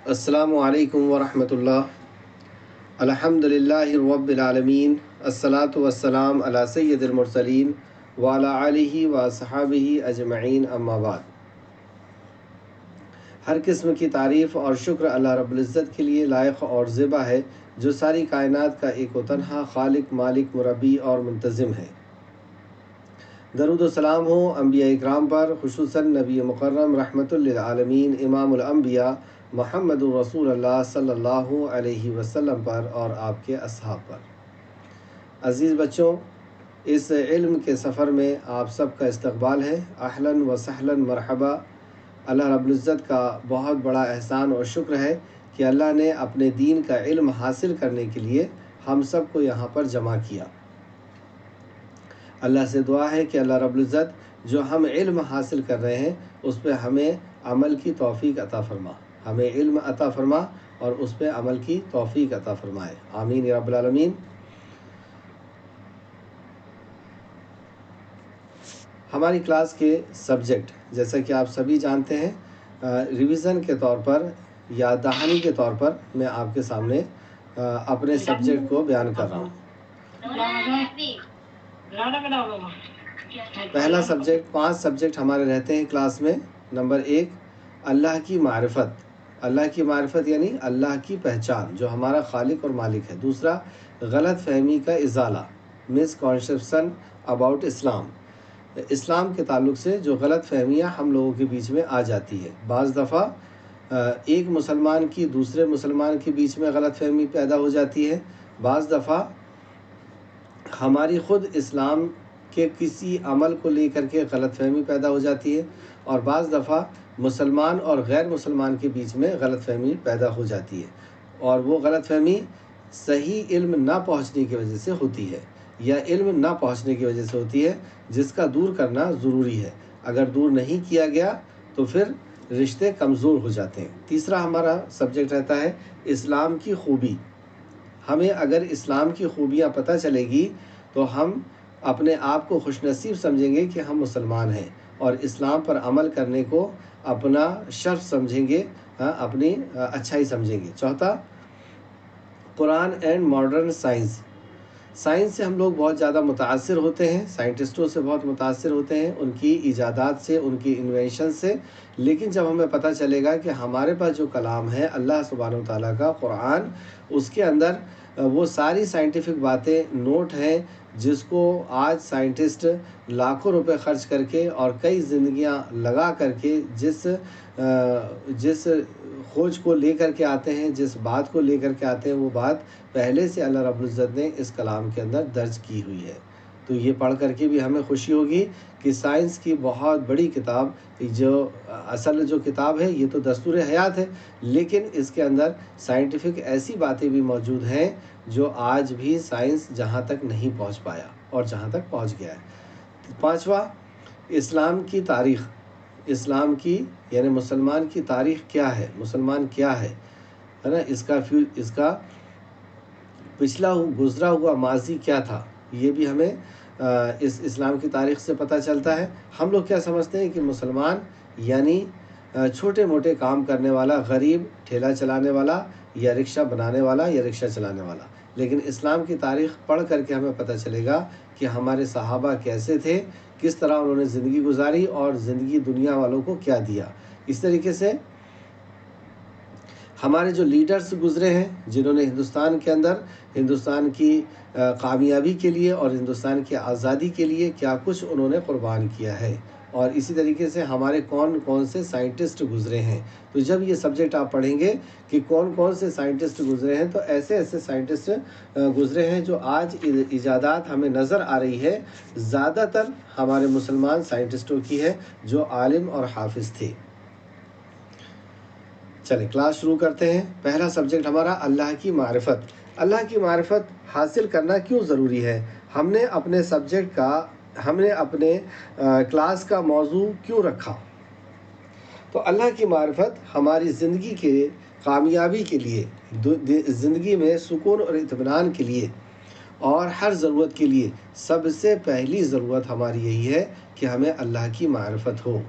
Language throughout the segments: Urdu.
السلام علیکم ورحمۃ اللہ۔ الحمدللہ رب العالمین، الصلاۃ والسلام علی سید المرسلین وعلی آلہ وصحابہ اجمعین، اما بعد۔ ہر قسم کی تعریف اور شکر اللہ رب العزت کے لیے لائق اور زیبا ہے، جو ساری کائنات کا ایک و تنہا خالق، مالک، مربی اور منتظم ہے۔ درود و سلام ہو انبیاء اکرام پر، خصوصاً نبی مکرم رحمۃ للعالمین امام الانبیاء محمد رسول اللہ صلی اللہ علیہ وسلم پر اور آپ کے اصحاب پر۔ عزیز بچوں، اس علم کے سفر میں آپ سب کا استقبال ہے۔ اہلاً و سہلاً مرحبا۔ اللہ رب العزت کا بہت بڑا احسان اور شکر ہے کہ اللہ نے اپنے دین کا علم حاصل کرنے کے لیے ہم سب کو یہاں پر جمع کیا۔ اللہ سے دعا ہے کہ اللہ رب العزت جو ہم علم حاصل کر رہے ہیں اس پہ ہمیں عمل کی توفیق عطا فرما، ہمیں علم عطا فرما اور اس پہ عمل کی توفیق عطا فرمائے، آمین یا رب العالمین۔ ہماری کلاس کے سبجیکٹ جیسا کہ آپ سبھی جانتے ہیں، ریویژن کے طور پر یا دہانی کے طور پر میں آپ کے سامنے اپنے سبجیکٹ کو بیان کر رہا ہوں۔ پہلا سبجیکٹ، 5 سبجیکٹ ہمارے رہتے ہیں کلاس میں۔ نمبر 1، اللہ کی معرفت۔ اللہ کی معرفت یعنی اللہ کی پہچان جو ہمارا خالق اور مالک ہے۔ دوسرا، غلط فہمی کا ازالہ، مس کنسیپشن اباؤٹ اسلام۔ اسلام کے تعلق سے جو غلط فہمیاں ہم لوگوں کے بیچ میں آ جاتی ہے۔ بعض دفعہ ایک مسلمان کی دوسرے مسلمان کے بیچ میں غلط فہمی پیدا ہو جاتی ہے۔ بعض دفعہ ہماری خود اسلام کے کسی عمل کو لے کر کے غلط فہمی پیدا ہو جاتی ہے، اور بعض دفعہ مسلمان اور غیر مسلمان کے بیچ میں غلط فہمی پیدا ہو جاتی ہے، اور وہ غلط فہمی صحیح علم نہ پہنچنے کی وجہ سے ہوتی ہے، یا علم نہ پہنچنے کی وجہ سے ہوتی ہے جس کا دور کرنا ضروری ہے۔ اگر دور نہیں کیا گیا تو پھر رشتے کمزور ہو جاتے ہیں۔ تیسرا ہمارا سبجیکٹ رہتا ہے اسلام کی خوبی۔ ہمیں اگر اسلام کی خوبیاں پتہ چلے گی تو ہم اپنے آپ کو خوش نصیب سمجھیں گے کہ ہم مسلمان ہیں، اور اسلام پر عمل کرنے کو اپنا شرف سمجھیں گے، اپنی اچھائی سمجھیں گے۔ چوتھا، قرآن اینڈ ماڈرن سائنس۔ سائنس سے ہم لوگ بہت زیادہ متاثر ہوتے ہیں، سائنٹسٹوں سے بہت متاثر ہوتے ہیں، ان کی ایجادات سے، ان کی انوینشن سے، لیکن جب ہمیں پتہ چلے گا کہ ہمارے پاس جو کلام ہے اللہ سبحانہ و تعالیٰ کا قرآن، اس کے اندر وہ ساری سائنٹیفک باتیں نوٹ ہیں جس کو آج سائنٹسٹ لاکھوں روپے خرچ کر کے اور کئی زندگیاں لگا کر کے جس کھوج کو لے کر کے آتے ہیں، جس بات کو لے کر کے آتے ہیں، وہ بات پہلے سے اللہ رب العزت نے اس کلام کے اندر درج کی ہوئی ہے۔ تو یہ پڑھ کر کے بھی ہمیں خوشی ہوگی کہ سائنس کی بہت بڑی کتاب، جو اصل جو کتاب ہے یہ تو دستور حیات ہے، لیکن اس کے اندر سائنٹیفک ایسی باتیں بھی موجود ہیں جو آج بھی سائنس جہاں تک نہیں پہنچ پایا اور جہاں تک پہنچ گیا ہے۔ پانچواں، اسلام کی تاریخ۔ اسلام کی یعنی مسلمان کی تاریخ کیا ہے، مسلمان کیا ہے نا، اس کا پچھلا گزرا ہوا ماضی کیا تھا، یہ بھی ہمیں اس اسلام کی تاریخ سے پتہ چلتا ہے۔ ہم لوگ کیا سمجھتے ہیں کہ مسلمان یعنی چھوٹے موٹے کام کرنے والا، غریب، ٹھیلا چلانے والا، یا رکشہ بنانے والا، یا رکشہ چلانے والا، لیکن اسلام کی تاریخ پڑھ کر کے ہمیں پتہ چلے گا کہ ہمارے صحابہ کیسے تھے، کس طرح انہوں نے زندگی گزاری اور زندگی دنیا والوں کو کیا دیا۔ اس طریقے سے ہمارے جو لیڈرز گزرے ہیں جنہوں نے ہندوستان کے اندر ہندوستان کی کامیابی کے لیے اور ہندوستان کی آزادی کے لیے کیا کچھ انہوں نے قربان کیا ہے، اور اسی طریقے سے ہمارے کون کون سے سائنٹسٹ گزرے ہیں۔ تو جب یہ سبجیکٹ آپ پڑھیں گے کہ کون کون سے سائنٹسٹ گزرے ہیں، تو ایسے ایسے سائنٹسٹ گزرے ہیں جو آج ایجادات ہمیں نظر آ رہی ہے، زیادہ تر ہمارے مسلمان سائنٹسٹوں کی ہے جو عالم اور حافظ تھے۔ چلیں کلاس شروع کرتے ہیں۔ پہلا سبجیکٹ ہمارا اللہ کی معرفت۔ اللہ کی معرفت حاصل کرنا کیوں ضروری ہے؟ ہم نے اپنے کلاس کا موضوع کیوں رکھا؟ تو اللہ کی معرفت ہماری زندگی کے کامیابی کے لیے، زندگی میں سکون اور اطمینان کے لیے اور ہر ضرورت کے لیے سب سے پہلی ضرورت ہماری یہی ہے کہ ہمیں اللہ کی معرفت ہو۔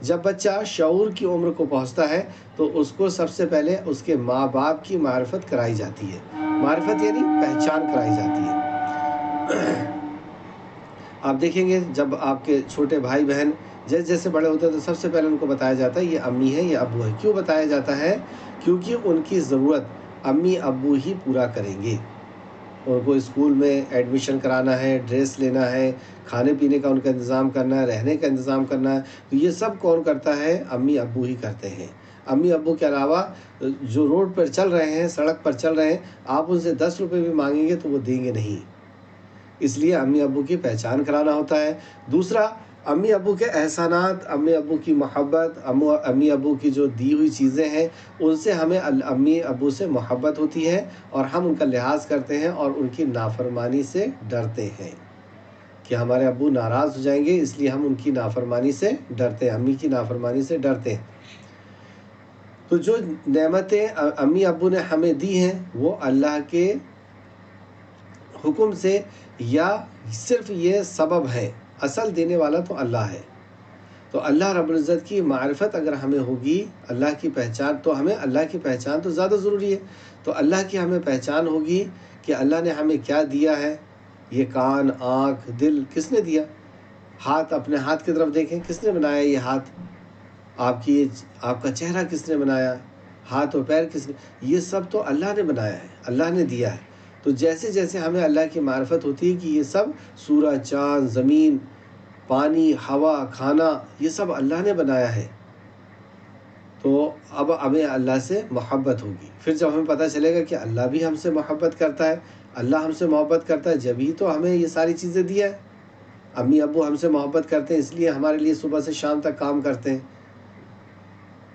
جب بچہ شعور کی عمر کو پہنچتا ہے تو اس کو سب سے پہلے اس کے ماں باپ کی معرفت کرائی جاتی ہے. معرفت یعنی پہچان کرائی جاتی ہے. آپ دیکھیں گے جب آپ کے چھوٹے بھائی بہن جیسے جیسے بڑے ہوتے ہیں تو سب سے پہلے ان کو بتایا جاتا ہے یہ امی ہے یہ ابو ہے. کیوں بتایا جاتا ہے؟ کیونکہ ان کی ضرورت امی ابو ہی پورا کریں گے. ان کو اسکول میں ایڈمیشن کرانا ہے، ڈریس لینا ہے، کھانے پینے کا ان کا انتظام کرنا ہے، رہنے کا انتظام کرنا ہے، تو یہ سب کون کرتا ہے؟ امی ابو ہی کرتے ہیں. امی ابو کے علاوہ جو روڈ پر چل رہے ہیں، سڑک پر چل رہے ہیں، آپ ان سے 10 روپے بھی مانگیں گے تو وہ دیں گے نہیں. اس لیے امی ابو کی پہچان کرانا ہوتا ہے. دوسرا، امی ابو کے احسانات، امی ابو کی محبت، امی ابو کی جو دی ہوئی چیزیں ہیں ان سے ہمیں امی ابو سے محبت ہوتی ہے اور ہم ان کا لحاظ کرتے ہیں اور ان کی نافرمانی سے ڈرتے ہیں کہ ہمارے ابو ناراض ہو جائیں گے، اس لیے ہم ان کی نافرمانی سے ڈرتے ہیں، امی کی نافرمانی سے ڈرتے ہیں. تو جو نعمتیں امی ابو نے ہمیں دی ہیں وہ اللہ کے حکم سے یا صرف یہ سبب ہے، اصل دینے والا تو اللہ ہے. تو اللہ رب العزت کی معرفت اگر ہمیں ہوگی، اللہ کی پہچان، تو ہمیں اللہ کی پہچان تو زیادہ ضروری ہے. تو اللہ کی ہمیں پہچان ہوگی کہ اللہ نے ہمیں کیا دیا ہے. یہ کان، آنکھ، دل کس نے دیا؟ ہاتھ، اپنے ہاتھ کی طرف دیکھیں، کس نے بنایا یہ ہاتھ؟ آپ کا چہرہ کس نے بنایا؟ ہاتھ اور پیر کس نے؟ یہ سب تو اللہ نے بنایا ہے، اللہ نے دیا ہے. تو جیسے جیسے ہمیں اللہ کی معرفت ہوتی ہے کہ یہ سب سورج، چاند، زمین، پانی، ہوا، کھانا، یہ سب اللہ نے بنایا ہے، تو اب ہمیں اللہ سے محبت ہوگی. پھر جب ہمیں پتہ چلے گا کہ اللہ بھی ہم سے محبت کرتا ہے، اللہ ہم سے محبت کرتا ہے، جبھی تو ہمیں یہ ساری چیزیں دیا ہے. امی ابو ہم سے محبت کرتے ہیں اس لیے ہمارے لیے صبح سے شام تک کام کرتے ہیں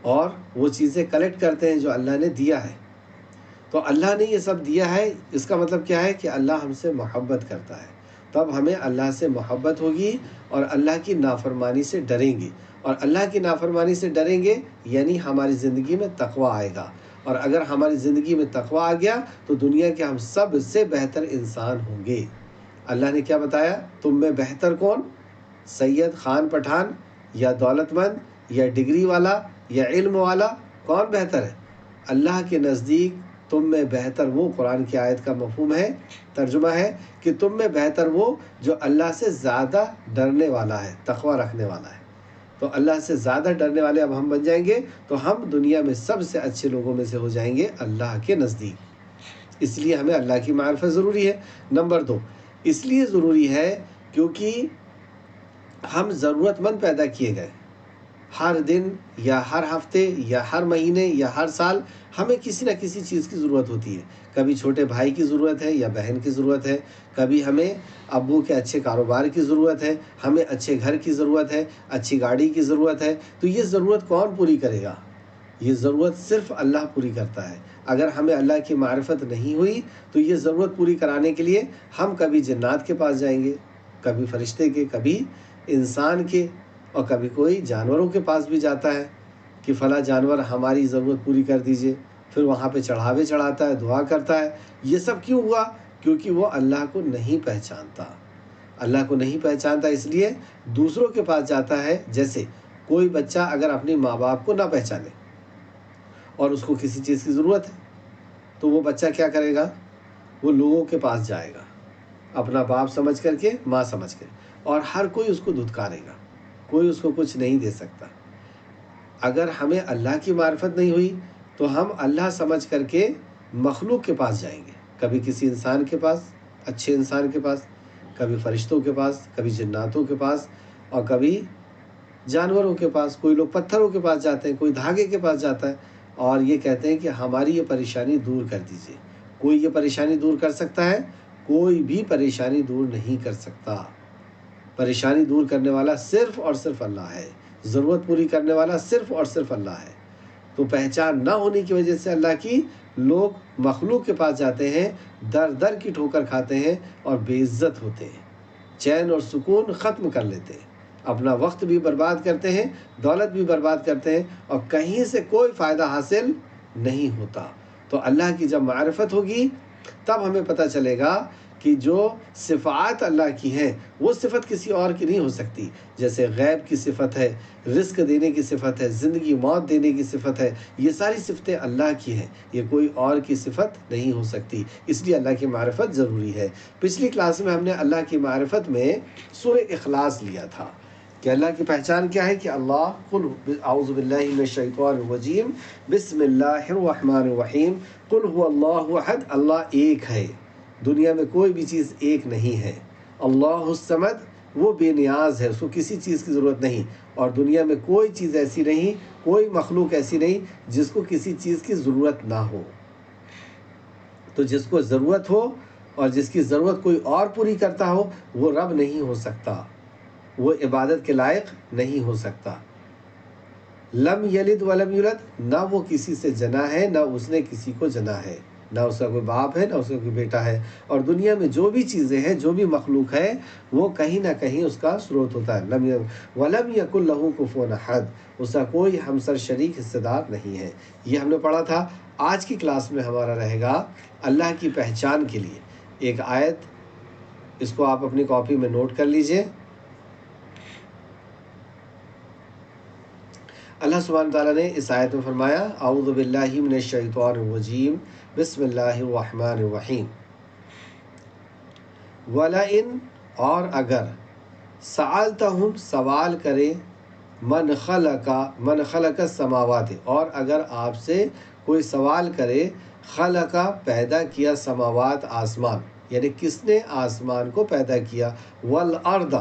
اور وہ چیزیں کلیکٹ کرتے ہیں جو اللہ نے دیا ہے. تو اللہ نے یہ سب دیا ہے، اس کا مطلب کیا ہے کہ اللہ ہم سے محبت کرتا ہے. تب ہمیں اللہ سے محبت ہوگی اور اللہ کی نافرمانی سے ڈریں گے. اور اللہ کی نافرمانی سے ڈریں گے یعنی ہماری زندگی میں تقوی آئے گا. اور اگر ہماری زندگی میں تقوی آ گیا تو دنیا کے ہم سب سے بہتر انسان ہوں گے. اللہ نے کیا بتایا؟ تم میں بہتر کون؟ سید، خان، پٹھان، یا دولت مند، یا ڈگری والا، یا علم والا؟ کون بہتر ہے؟ اللہ کے نزدیک تم میں بہتر وہ، قرآن کی آیت کا مفہوم ہے، ترجمہ ہے کہ تم میں بہتر وہ جو اللہ سے زیادہ ڈرنے والا ہے، تقوی رکھنے والا ہے. تو اللہ سے زیادہ ڈرنے والے اب ہم بن جائیں گے تو ہم دنیا میں سب سے اچھے لوگوں میں سے ہو جائیں گے اللہ کے نزدیک. اس لیے ہمیں اللہ کی معرفت ضروری ہے. نمبر 2، اس لیے ضروری ہے کیونکہ ہم ضرورت مند پیدا کیے گئے. ہر دن یا ہر ہفتے یا ہر مہینے یا ہر سال ہمیں کسی نہ کسی چیز کی ضرورت ہوتی ہے. کبھی چھوٹے بھائی کی ضرورت ہے یا بہن کی ضرورت ہے، کبھی ہمیں ابو کے اچھے کاروبار کی ضرورت ہے، ہمیں اچھے گھر کی ضرورت ہے، اچھی گاڑی کی ضرورت ہے. تو یہ ضرورت کون پوری کرے گا؟ یہ ضرورت صرف اللہ پوری کرتا ہے. اگر ہمیں اللہ کی معرفت نہیں ہوئی تو یہ ضرورت پوری کرانے کے لیے ہم کبھی جنات کے پاس جائیں گے، کبھی فرشتے کے، کبھی انسان کے، اور کبھی کوئی جانوروں کے پاس بھی جاتا ہے کہ فلاں جانور ہماری ضرورت پوری کر دیجئے. پھر وہاں پہ چڑھاوے چڑھاتا ہے، دعا کرتا ہے. یہ سب کیوں ہوا؟ کیونکہ وہ اللہ کو نہیں پہچانتا. اللہ کو نہیں پہچانتا اس لیے دوسروں کے پاس جاتا ہے. جیسے کوئی بچہ اگر اپنے ماں باپ کو نہ پہچانے اور اس کو کسی چیز کی ضرورت ہے تو وہ بچہ کیا کرے گا؟ وہ لوگوں کے پاس جائے گا اپنا باپ سمجھ کر کے، ماں سمجھ کر، اور ہر کوئی اس کو دھتکارے گا، کوئی اس کو کچھ نہیں دے سکتا. اگر ہمیں اللہ کی معرفت نہیں ہوئی تو ہم اللہ سمجھ کر کے مخلوق کے پاس جائیں گے. کبھی کسی انسان کے پاس، اچھے انسان کے پاس، کبھی فرشتوں کے پاس، کبھی جناتوں کے پاس، اور کبھی جانوروں کے پاس. کوئی لوگ پتھروں کے پاس جاتے ہیں، کوئی دھاگے کے پاس جاتا ہے اور یہ کہتے ہیں کہ ہماری یہ پریشانی دور کر دیجیے. کوئی یہ پریشانی دور کر سکتا ہے؟ کوئی بھی پریشانی دور نہیں کر سکتا. پریشانی دور کرنے والا صرف اور صرف اللہ ہے. ضرورت پوری کرنے والا صرف اور صرف اللہ ہے. تو پہچان نہ ہونے کی وجہ سے اللہ کی لوگ مخلوق کے پاس جاتے ہیں، در در کی ٹھوکر کھاتے ہیں اور بے عزت ہوتے ہیں، چین اور سکون ختم کر لیتے ہیں، اپنا وقت بھی برباد کرتے ہیں، دولت بھی برباد کرتے ہیں، اور کہیں سے کوئی فائدہ حاصل نہیں ہوتا. تو اللہ کی جب معرفت ہوگی تب ہمیں پتہ چلے گا کہ جو صفات اللہ کی ہیں وہ صفت کسی اور کی نہیں ہو سکتی. جیسے غیب کی صفت ہے، رزق دینے کی صفت ہے، زندگی موت دینے کی صفت ہے، یہ ساری صفتیں اللہ کی ہیں، یہ کوئی اور کی صفت نہیں ہو سکتی. اس لیے اللہ کی معرفت ضروری ہے. پچھلی کلاس میں ہم نے اللہ کی معرفت میں سورہ اخلاص لیا تھا کہ اللہ کی پہچان کیا ہے کہ اللہ قل اعوذ باللہ من الشیطان الرجیم بسم اللہ الرحمن الرحیم قل هو اللہ احد، اللہ ایک ہے، دنیا میں کوئی بھی چیز ایک نہیں ہے. اللہ الصمد، وہ بے نیاز ہے، اس کو کسی چیز کی ضرورت نہیں، اور دنیا میں کوئی چیز ایسی نہیں، کوئی مخلوق ایسی نہیں جس کو کسی چیز کی ضرورت نہ ہو. تو جس کو ضرورت ہو اور جس کی ضرورت کوئی اور پوری کرتا ہو وہ رب نہیں ہو سکتا، وہ عبادت کے لائق نہیں ہو سکتا. لم یلد ولم یولد، نہ وہ کسی سے جنا ہے نہ اس نے کسی کو جنا ہے، نہ اس کا کوئی باپ ہے نہ اس کا کوئی بیٹا ہے. اور دنیا میں جو بھی چیزیں ہیں، جو بھی مخلوق ہے، وہ کہیں نہ کہیں اس کا سروت ہوتا ہے. ولم یکن لہ کفوا احد، اس کا کوئی ہمسر شریک حصہ دار نہیں ہے. یہ ہم نے پڑھا تھا. آج کی کلاس میں ہمارا رہے گا اللہ کی پہچان کے لیے ایک آیت، اس کو آپ اپنی کاپی میں نوٹ کر لیجئے. اللہ سبحانہ تعالیٰ نے اس آیت میں فرمایا اعوذ باللہ من الشیطان الرجیم بسم اللہ الرحمن الرحیم وَلَئِن، اور اگر، سألتہم، سوال کرے، من خلق السماوات، اور اگر آپ سے کوئی سوال کرے، خلق، پیدا کیا، سماوات، آسمان، یعنی کس نے آسمان کو پیدا کیا، والارض،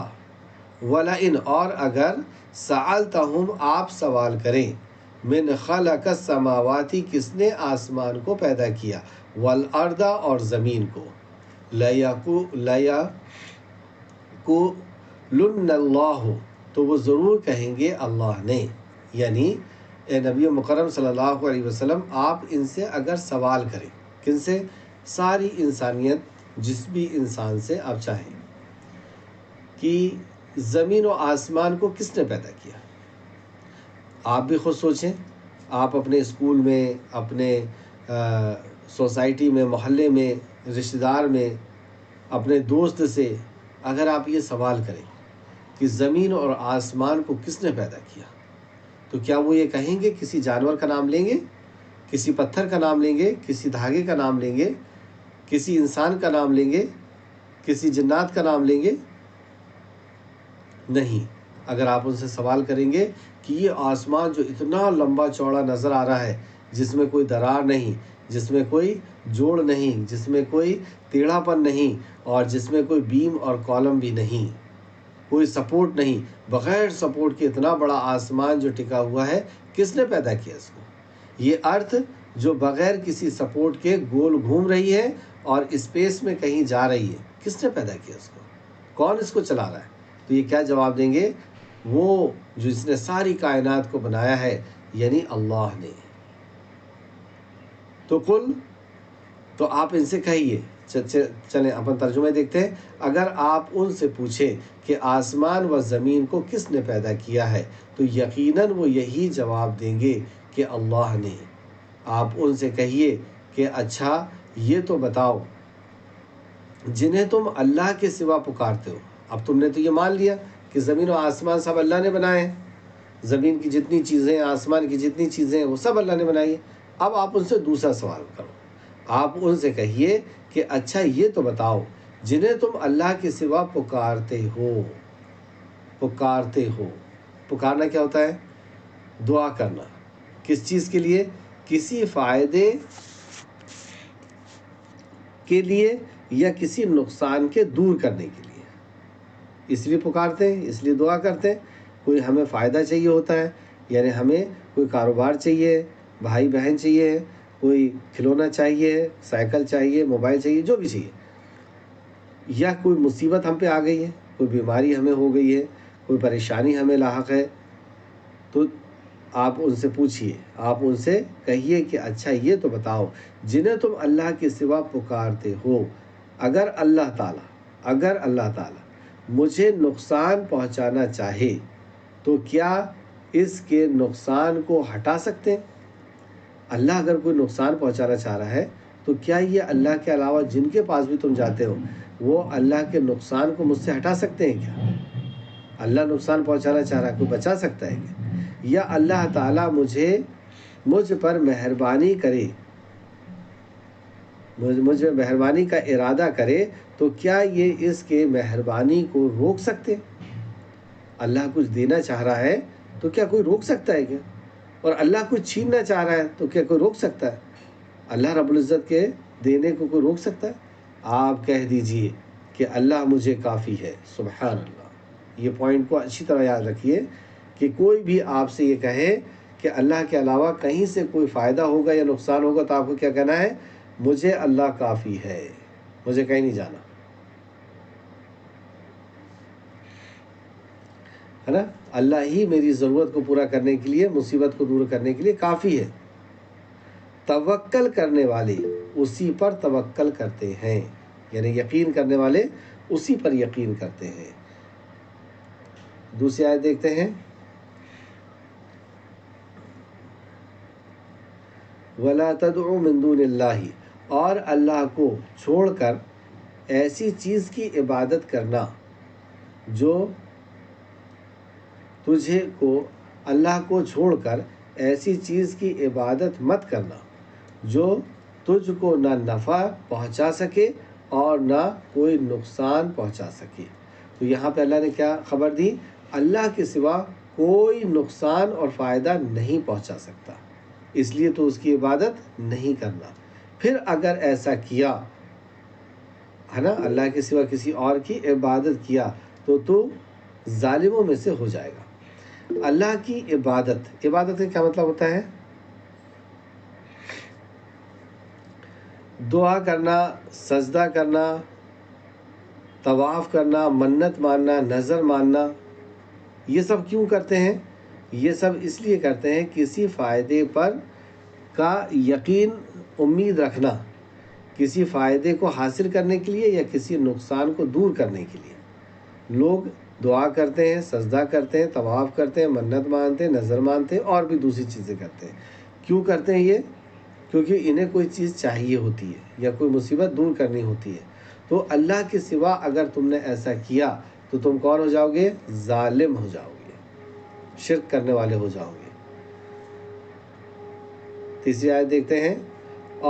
وَلَئِن، اور اگر، سألتہم، آپ سوال کریں، من خلق السماوات، کس نے آسمان کو پیدا کیا، والارض، اور زمین کو، لَيَقُولُنَّ اللَّهُ، تو وہ ضرور کہیں گے اللہ نے. یعنی اے نبی مکرم صلی اللہ علیہ وسلم، آپ ان سے اگر سوال کریں، کن سے؟ ساری انسانیت، جس بھی انسان سے آپ چاہیں، کہ زمین و آسمان کو کس نے پیدا کیا. آپ بھی خود سوچیں، آپ اپنے اسکول میں، اپنے سوسائٹی میں، محلے میں، رشتہ دار میں، اپنے دوست سے اگر آپ یہ سوال کریں کہ زمین اور آسمان کو کس نے پیدا کیا، تو کیا وہ یہ کہیں گے؟ کسی جانور کا نام لیں گے، کسی پتھر کا نام لیں گے، کسی دھاگے کا نام لیں گے، کسی انسان کا نام لیں گے، کسی جنات کا نام لیں گے؟ نہیں. اگر آپ ان سے سوال کریں گے کہ یہ آسمان جو اتنا لمبا چوڑا نظر آ رہا ہے، جس میں کوئی درار نہیں، جس میں کوئی جوڑ نہیں، جس میں کوئی ٹیڑھا پن نہیں، اور جس میں کوئی بیم اور کالم بھی نہیں، کوئی سپورٹ نہیں، بغیر سپورٹ کے اتنا بڑا آسمان جو ٹکا ہوا ہے، کس نے پیدا کیا اس کو؟ یہ ارتھ جو بغیر کسی سپورٹ کے گول گھوم رہی ہے اور اسپیس میں کہیں جا رہی ہے، کس نے پیدا کیا اس کو؟ کون اس کو چلا رہا ہے؟ تو یہ کیا جواب دیں گے؟ وہ جو جس نے ساری کائنات کو بنایا ہے، یعنی اللہ نے. تو آپ ان سے کہیے، چلیں اپن ترجمہ دیکھتے ہیں. اگر آپ ان سے پوچھیں کہ آسمان و زمین کو کس نے پیدا کیا ہے، تو یقیناً وہ یہی جواب دیں گے کہ اللہ نے. آپ ان سے کہیے کہ اچھا یہ تو بتاؤ، جنہیں تم اللہ کے سوا پکارتے ہو. اب تم نے تو یہ مان لیا کہ زمین و آسمان سب اللہ نے بنائے ہیں، زمین کی جتنی چیزیں، آسمان کی جتنی چیزیں ہیں، وہ سب اللہ نے بنائی ہیں. اب آپ ان سے دوسرا سوال کرو. آپ ان سے کہیے کہ اچھا یہ تو بتاؤ، جنہیں تم اللہ کے سوا پکارتے ہو. پکارنا کیا ہوتا ہے؟ دعا کرنا. کس چیز کے لیے؟ کسی فائدے کے لیے یا کسی نقصان کے دور کرنے کے لیے. اس لیے پکارتے ہیں، اس لیے دعا کرتے ہیں. کوئی ہمیں فائدہ چاہیے ہوتا ہے، یعنی ہمیں کوئی کاروبار چاہیے، بھائی بہن چاہیے، کوئی کھلونا چاہیے، سائیکل چاہیے، موبائل چاہیے، جو بھی چاہیے. یا کوئی مصیبت ہم پہ آ گئی ہے، کوئی بیماری ہمیں ہو گئی ہے، کوئی پریشانی ہمیں لاحق ہے، تو آپ ان سے پوچھیے، آپ ان سے کہیے کہ اچھا یہ تو بتاؤ، جنہیں تم اللہ کے سوا پکارتے ہو، اگر اللہ تعالیٰ مجھے نقصان پہنچانا چاہے تو کیا اس کے نقصان کو ہٹا سکتے ہیں؟ اللہ اگر کوئی نقصان پہنچانا چاہ رہا ہے تو کیا یہ اللہ کے علاوہ جن کے پاس بھی تم جاتے ہو وہ اللہ کے نقصان کو مجھ سے ہٹا سکتے ہیں کیا؟ اللہ نقصان پہنچانا چاہ رہا ہے، کوئی بچا سکتا ہے کیا؟ یا اللہ تعالیٰ مجھ پر مہربانی کرے، مجھ پر مہربانی کا ارادہ کرے تو کیا یہ اس کے مہربانی کو روک سکتے؟ اللہ کچھ دینا چاہ رہا ہے تو کیا کوئی روک سکتا ہے کیا؟ اور اللہ کچھ چھیننا چاہ رہا ہے تو کیا کوئی روک سکتا ہے؟ اللہ رب العزت کے دینے کو کوئی روک سکتا ہے؟ آپ کہہ دیجئے کہ اللہ مجھے کافی ہے۔ سبحان اللہ، یہ پوائنٹ کو اچھی طرح یاد رکھیے کہ کوئی بھی آپ سے یہ کہے کہ اللہ کے علاوہ کہیں سے کوئی فائدہ ہوگا یا نقصان ہوگا تو آپ کو کیا کہنا ہے؟ مجھے اللہ کافی ہے، مجھے کہیں نہیں جانا، ہے نا؟ اللہ ہی میری ضرورت کو پورا کرنے کے لیے، مصیبت کو دور کرنے کے لیے کافی ہے۔ توکل کرنے والے اسی پر توکل کرتے ہیں، یعنی یقین کرنے والے اسی پر یقین کرتے ہیں۔ دوسری آیت دیکھتے ہیں، وَلَا تَدْعُ مِن دُونِ اللَّهِ، اور اللہ کو چھوڑ کر ایسی چیز کی عبادت کرنا جو تجھے کو، اللہ کو چھوڑ کر ایسی چیز کی عبادت مت کرنا جو تجھ کو نہ نفع پہنچا سکے اور نہ کوئی نقصان پہنچا سکے۔ تو یہاں پہ اللہ نے کیا خبر دی؟ اللہ کے سوا کوئی نقصان اور فائدہ نہیں پہنچا سکتا، اس لیے تو اس کی عبادت نہیں کرنا۔ پھر اگر ایسا کیا ہے نا، اللہ کے سوا کسی اور کی عبادت کیا تو ظالموں میں سے ہو جائے گا۔ اللہ کی عبادت کا کیا مطلب ہوتا ہے؟ دعا کرنا، سجدہ کرنا، طواف کرنا، منت ماننا، نظر ماننا، یہ سب کیوں کرتے ہیں؟ یہ سب اس لیے کرتے ہیں کسی فائدے پر کا یقین، امید رکھنا، کسی فائدے کو حاصل کرنے کے لیے یا کسی نقصان کو دور کرنے کے لیے لوگ دعا کرتے ہیں، سجدہ کرتے ہیں، طواف کرتے ہیں، منت مانتے ہیں، نظر مانتے ہیں اور بھی دوسری چیزیں کرتے ہیں۔ کیوں کرتے ہیں یہ؟ کیونکہ انہیں کوئی چیز چاہیے ہوتی ہے یا کوئی مصیبت دور کرنی ہوتی ہے۔ تو اللہ کے سوا اگر تم نے ایسا کیا تو تم کون ہو جاؤ گے؟ ظالم ہو جاؤ گے، شرک کرنے والے ہو جاؤ گے۔ تیسری آیت دیکھتے ہیں،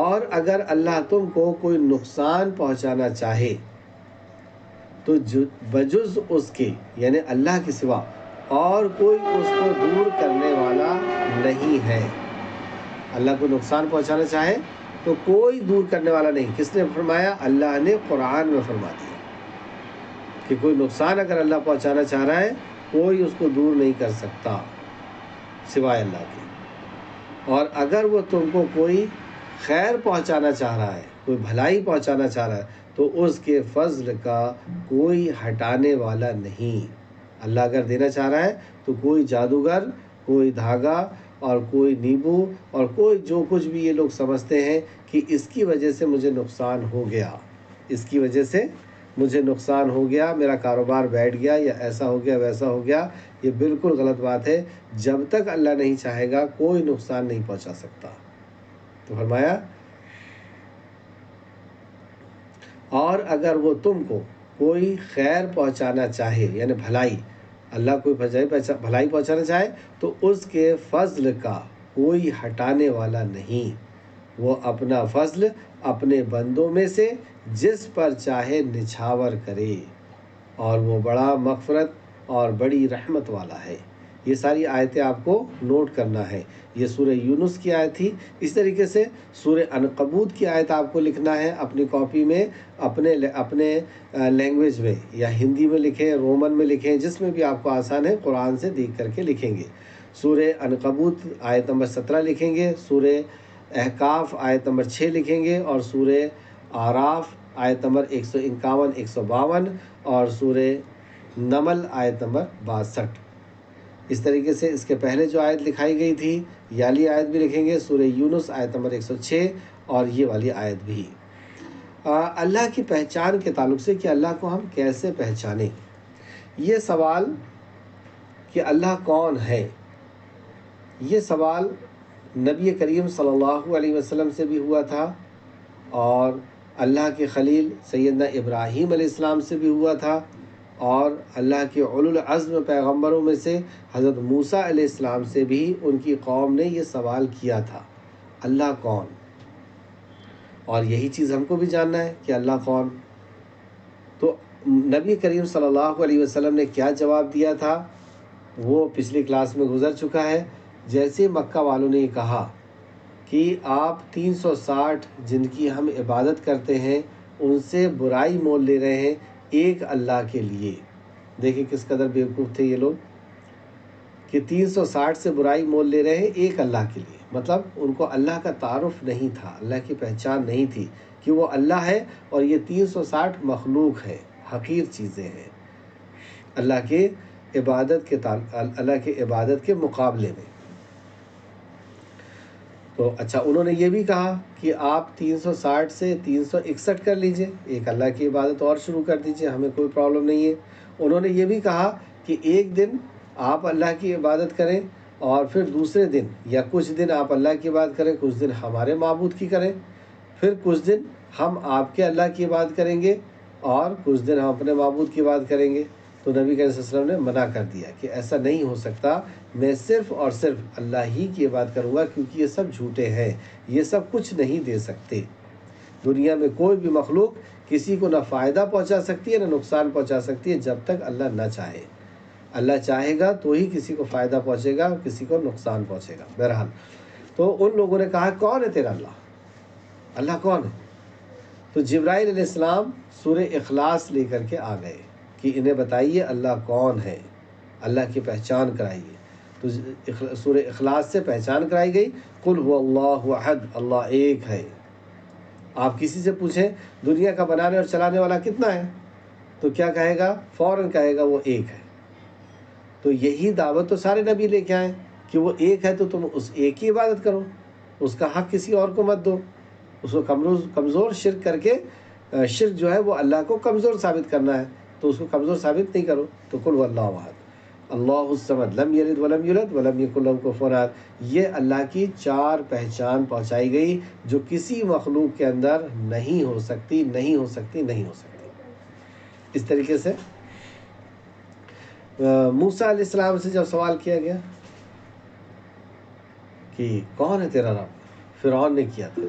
اور اگر اللہ تم کو کوئی نقصان پہنچانا چاہے تو بجز اس کے، یعنی اللہ کے سوا اور کوئی اس کو دور کرنے والا نہیں ہے۔ اللہ کو نقصان پہنچانا چاہے تو کوئی دور کرنے والا نہیں۔ کس نے فرمایا؟ اللہ نے قرآن میں فرما دیا کہ کوئی نقصان اگر اللہ پہنچانا چاہ رہا ہے کوئی اس کو دور نہیں کر سکتا سوائے اللہ کے۔ اور اگر وہ تم کو کوئی خیر پہنچانا چاہ رہا ہے، کوئی بھلائی پہنچانا چاہ رہا ہے تو اس کے فضل کا کوئی ہٹانے والا نہیں۔ اللہ اگر دینا چاہ رہا ہے تو کوئی جادوگر، کوئی دھاگا اور کوئی نیبو اور کوئی جو کچھ بھی یہ لوگ سمجھتے ہیں کہ اس کی وجہ سے مجھے نقصان ہو گیا، اس کی وجہ سے مجھے نقصان ہو گیا، میرا کاروبار بیٹھ گیا یا ایسا ہو گیا ویسا ہو گیا، یہ بالکل غلط بات ہے۔ جب تک اللہ نہیں چاہے گا کوئی نقصان نہیں پہنچا سکتا۔ تو فرمایا، اور اگر وہ تم کو کوئی خیر پہنچانا چاہے، یعنی بھلائی، اللہ کوئی بھلائی پہنچانا چاہے تو اس کے فضل کا کوئی ہٹانے والا نہیں۔ وہ اپنا فضل اپنے بندوں میں سے جس پر چاہے نچھاور کرے، اور وہ بڑا مغفرت اور بڑی رحمت والا ہے۔ یہ ساری آیتیں آپ کو نوٹ کرنا ہے۔ یہ سورہ یونس کی آیت تھی۔ اس طریقے سے سورہ عنکبوت کی آیت آپ کو لکھنا ہے اپنی کاپی میں، اپنے لینگویج میں، یا ہندی میں لکھیں، رومن میں لکھیں، جس میں بھی آپ کو آسان ہے قرآن سے دیکھ کر کے لکھیں گے۔ سورہ عنکبوت آیت نمبر 17 لکھیں گے، سورہ احقاف آیت نمبر 6 لکھیں گے، اور سورہ اعراف آیت نمبر 151 152 اور سورہ نمل آیت نمبر 62۔ اس طریقے سے اس کے پہلے جو آیت لکھائی گئی تھی یہ والی آیت بھی لکھیں گے، سورہ یونس آیت نمبر 106 اور یہ والی آیت بھی۔ اللہ کی پہچان کے تعلق سے کہ اللہ کو ہم کیسے پہچانیں، یہ سوال کہ اللہ کون ہے، یہ سوال نبی کریم صلی اللہ علیہ وسلم سے بھی ہوا تھا، اور اللہ کے خلیل سیدنا ابراہیم علیہ السلام سے بھی ہوا تھا، اور اللہ کے اولو العزم پیغمبروں میں سے حضرت موسیٰ علیہ السلام سے بھی ان کی قوم نے یہ سوال کیا تھا، اللہ کون؟ اور یہی چیز ہم کو بھی جاننا ہے کہ اللہ کون۔ تو نبی کریم صلی اللہ علیہ وسلم نے کیا جواب دیا تھا وہ پچھلی کلاس میں گزر چکا ہے۔ جیسے مکہ والوں نے یہ کہا کہ آپ 360 جن کی ہم عبادت کرتے ہیں ان سے برائی مول لے رہے ہیں ایک اللہ کے لیے۔ دیکھیں کس قدر بیوقوف تھے یہ لوگ کہ 360 سے برائی مول لے رہے ہیں ایک اللہ کے لیے۔ مطلب ان کو اللہ کا تعارف نہیں تھا، اللہ کی پہچان نہیں تھی کہ وہ اللہ ہے اور یہ 360 مخلوق ہے، حقیر چیزیں ہیں اللہ کے عبادت کے مقابلے میں۔ تو اچھا انہوں نے یہ بھی کہا کہ آپ 360 سے 361 کر لیجئے، ایک اللہ کی عبادت اور شروع کر دیجئے، ہمیں کوئی پرابلم نہیں ہے۔ انہوں نے یہ بھی کہا کہ ایک دن آپ اللہ کی عبادت کریں اور پھر دوسرے دن یا کچھ دن آپ اللہ کی عبادت کریں، کچھ دن ہمارے معبود کی کریں، پھر کچھ دن ہم آپ کے اللہ کی عبادت کریں گے اور کچھ دن ہم اپنے معبود کی عبادت کریں گے۔ تو نبی کریم صلی اللہ علیہ وسلم نے منع کر دیا کہ ایسا نہیں ہو سکتا، میں صرف اور صرف اللہ ہی کی عبادت کروں گا، کیونکہ یہ سب جھوٹے ہیں، یہ سب کچھ نہیں دے سکتے۔ دنیا میں کوئی بھی مخلوق کسی کو نہ فائدہ پہنچا سکتی ہے نہ نقصان پہنچا سکتی ہے جب تک اللہ نہ چاہے۔ اللہ چاہے گا تو ہی کسی کو فائدہ پہنچے گا، کسی کو نقصان پہنچے گا۔ بہرحال تو ان لوگوں نے کہا کون ہے تیرا اللہ؟ اللہ کون ہے؟ تو جبرائیل علیہ السلام سورہ اخلاص لے کر کے آ گئے کہ انہیں بتائیے اللہ کون ہے، اللہ کی پہچان کرائیے۔ تو سورہ اخلاص سے پہچان کرائی گئی، قل هو اللہ احد، اللہ ایک ہے۔ آپ کسی سے پوچھیں دنیا کا بنانے اور چلانے والا کتنا ہے تو کیا کہے گا؟ فوراً کہے گا وہ ایک ہے۔ تو یہی دعوت تو سارے نبی لے کے آئے کہ وہ ایک ہے تو تم اس ایک کی عبادت کرو، اس کا حق کسی اور کو مت دو، اس کو کمزور شرک کر کے، شرک جو ہے وہ اللہ کو کمزور ثابت کرنا ہے تو اس کو کمزور ثابت نہیں کرو۔ تو قل هو اللہ احد اللہ الصمد لم یلد ولم یولد ولم یکن لہ کفوا احد، یہ اللہ کی 4 پہچان پہنچائی گئی جو کسی مخلوق کے اندر نہیں ہو سکتی، نہیں ہو سکتی، نہیں ہو سکتی۔ اس طریقے سے موسیٰ علیہ السلام سے جب سوال کیا گیا کہ کون ہے تیرا رب، فرعون نے کیا تھا۔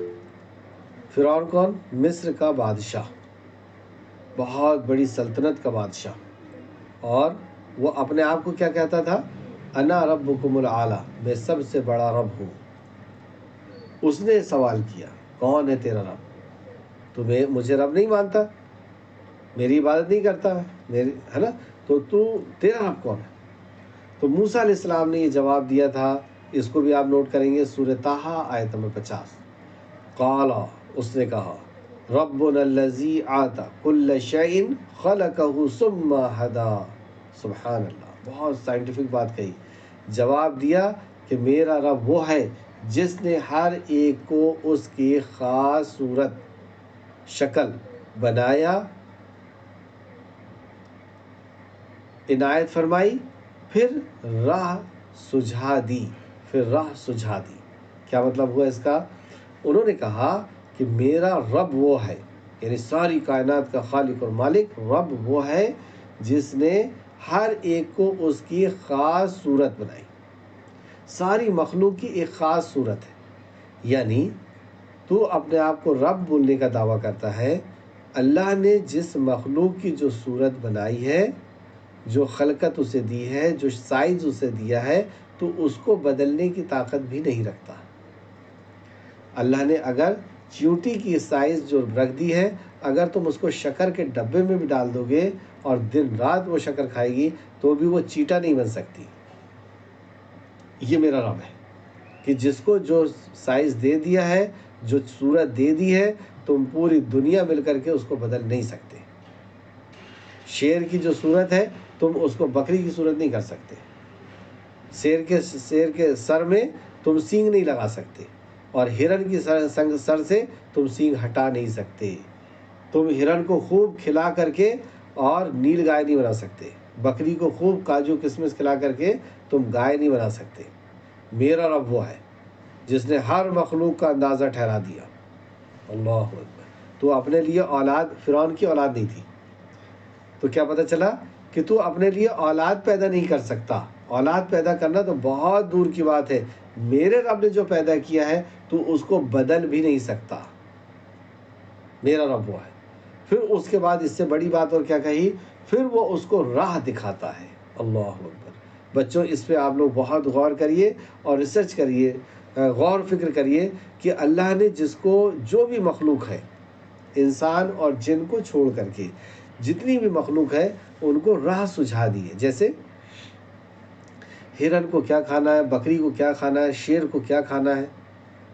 فرعون کون؟ مصر کا بادشاہ، بہت بڑی سلطنت کا بادشاہ، اور وہ اپنے آپ کو کیا کہتا تھا؟ انا ربکم الاعلی، میں سب سے بڑا رب ہوں۔ اس نے سوال کیا کون ہے تیرا رب؟ تو مجھے رب نہیں مانتا، میری عبادت نہیں کرتا ہے نا، تو تیرا رب کون ہے؟ تو موسیٰ علیہ السلام نے یہ جواب دیا تھا، اس کو بھی آپ نوٹ کریں گے، سورہ طٰہٰ آیت نمبر 50۔ قال، اس نے کہا، ربنا الذی اعطی کل شیء خلقہ ثم ہدی، سبحان اللہ، بہت سائنٹیفک بات کہی۔ جواب دیا کہ میرا رب وہ ہے جس نے ہر ایک کو اس کی خاص صورت، شکل بنایا، عنایت فرمائی، پھر راہ سجھا دی، کیا مطلب ہوا اس کا؟ انہوں نے کہا کہ میرا رب وہ ہے، یعنی ساری کائنات کا خالق اور مالک رب وہ ہے جس نے ہر ایک کو اس کی خاص صورت بنائی۔ ساری مخلوق کی ایک خاص صورت ہے، یعنی تو اپنے آپ کو رب بولنے کا دعویٰ کرتا ہے، اللہ نے جس مخلوق کی جو صورت بنائی ہے، جو خلقت اسے دی ہے، جو سائز اسے دیا ہے، تو اس کو بدلنے کی طاقت بھی نہیں رکھتا۔ اللہ نے اگر چیونٹی کی سائز جو رکھ دی ہے، اگر تم اس کو شکر کے ڈبے میں بھی ڈال دو گے اور دن رات وہ شکر کھائے گی تو بھی وہ چیٹا نہیں بن سکتی۔ یہ میرا رب ہے کہ جس کو جو سائز دے دیا ہے، جو صورت دے دی ہے، تم پوری دنیا مل کر کے اس کو بدل نہیں سکتے۔ شیر کی جو صورت ہے تم اس کو بکری کی صورت نہیں کر سکتے، شیر کے سر میں تم سینگ نہیں لگا سکتے، اور ہرن کی سر سے تم سینگ ہٹا نہیں سکتے۔ تم ہرن کو خوب کھلا کر کے اور نیل گائے نہیں بنا سکتے، بکری کو خوب کاجو کشمش کھلا کر کے تم گائے نہیں بنا سکتے۔ میرا رب وہ ہے جس نے ہر مخلوق کا اندازہ ٹھہرا دیا اللہ اکبر. تو اپنے لیے اولاد، فرعون کی اولاد نہیں تھی، تو کیا پتہ چلا کہ تو اپنے لیے اولاد پیدا نہیں کر سکتا. اولاد پیدا کرنا تو بہت دور کی بات ہے. میرے رب نے جو پیدا کیا ہے تو اس کو بدل بھی نہیں سکتا. میرا رب وہ ہے. پھر اس کے بعد اس سے بڑی بات اور کیا کہی، پھر وہ اس کو راہ دکھاتا ہے. اللہ اکبر. بچوں اس پہ آپ لوگ بہت غور کریے اور ریسرچ کریے، غور فکر کریے کہ اللہ نے جس کو، جو بھی مخلوق ہے، انسان اور جن کو چھوڑ کر کے جتنی بھی مخلوق ہے، ان کو راہ سجھا دی ہے. جیسے ہرن کو کیا کھانا ہے، بکری کو کیا کھانا ہے، شیر کو کیا کھانا ہے،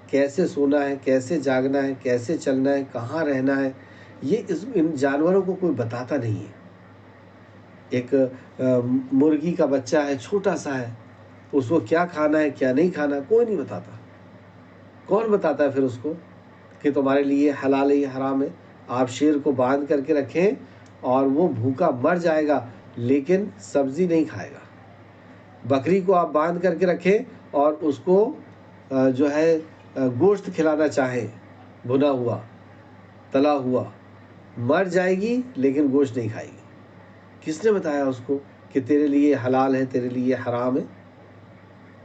کیسے سونا ہے، کیسے جاگنا ہے، کیسے چلنا ہے، کہاں رہنا ہے، یہ ان جانوروں کو کوئی بتاتا نہیں ہے. ایک مرغی کا بچہ ہے، چھوٹا سا ہے، اس کو کیا کھانا ہے کیا نہیں کھانا کوئی نہیں بتاتا. کون بتاتا ہے پھر اس کو کہ تمہارے لیے حلال ہے یہ حرام ہے. آپ شیر کو باندھ کر کے رکھیں اور وہ بھوکا مر جائے گا لیکن سبزی نہیں کھائے گا. بکری کو آپ باندھ کر کے رکھیں اور اس کو جو ہے گوشت کھلانا چاہیں، بھنا ہوا تلا ہوا، مر جائے گی لیکن گوشت نہیں کھائے گی. کس نے بتایا اس کو کہ تیرے لیے حلال ہے تیرے لیے حرام ہے؟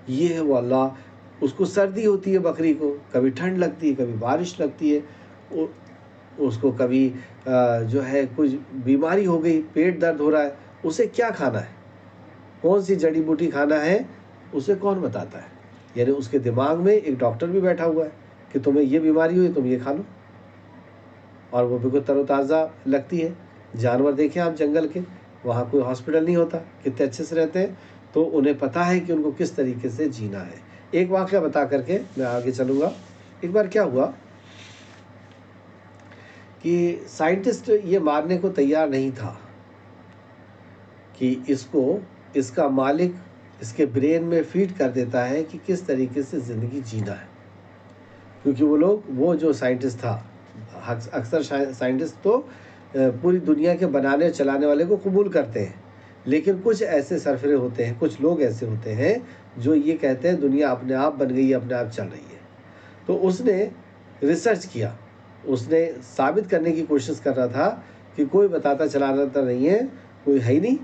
یہ ہے وہ اللہ. اس کو سردی ہوتی ہے بکری کو، کبھی ٹھنڈ لگتی ہے، کبھی بارش لگتی ہے، اس کو کبھی جو ہے کچھ بیماری ہو گئی، پیٹ درد ہو رہا ہے، اسے کیا کھانا ہے، کون سی جڑی بوٹی کھانا ہے، اسے کون بتاتا ہے؟ یعنی اس کے دماغ میں ایک ڈاکٹر بھی بیٹھا ہوا ہے کہ تمہیں یہ بیماری ہوئی تم یہ کھا لو، اور وہ بالکل تر و تازہ لگتی ہے. جانور دیکھیں آپ جنگل کے، وہاں کوئی ہاسپٹل نہیں ہوتا، کتنے اچھے سے رہتے ہیں. تو انہیں پتہ ہے کہ ان کو کس طریقے سے جینا ہے. ایک واقعہ بتا کر کے میں آگے چلوں گا. ایک بار کیا ہوا کہ سائنٹسٹ یہ ماننے کو تیار نہیں تھا کہ اس کا مالک اس کے برین میں فیڈ کر دیتا ہے کہ کس طریقے سے زندگی جینا ہے. کیونکہ وہ جو سائنٹسٹ تھا، اکثر سائنٹسٹ تو پوری دنیا کے بنانے چلانے والے کو قبول کرتے ہیں، لیکن کچھ ایسے سرفرے ہوتے ہیں، کچھ لوگ ایسے ہوتے ہیں جو یہ کہتے ہیں دنیا اپنے آپ بن گئی ہے، اپنے آپ چل رہی ہے. تو اس نے ریسرچ کیا، اس نے ثابت کرنے کی کوشش کر رہا تھا کہ کوئی بتاتا چلانا تو نہیں ہے، کوئی ہے ہی نہیں.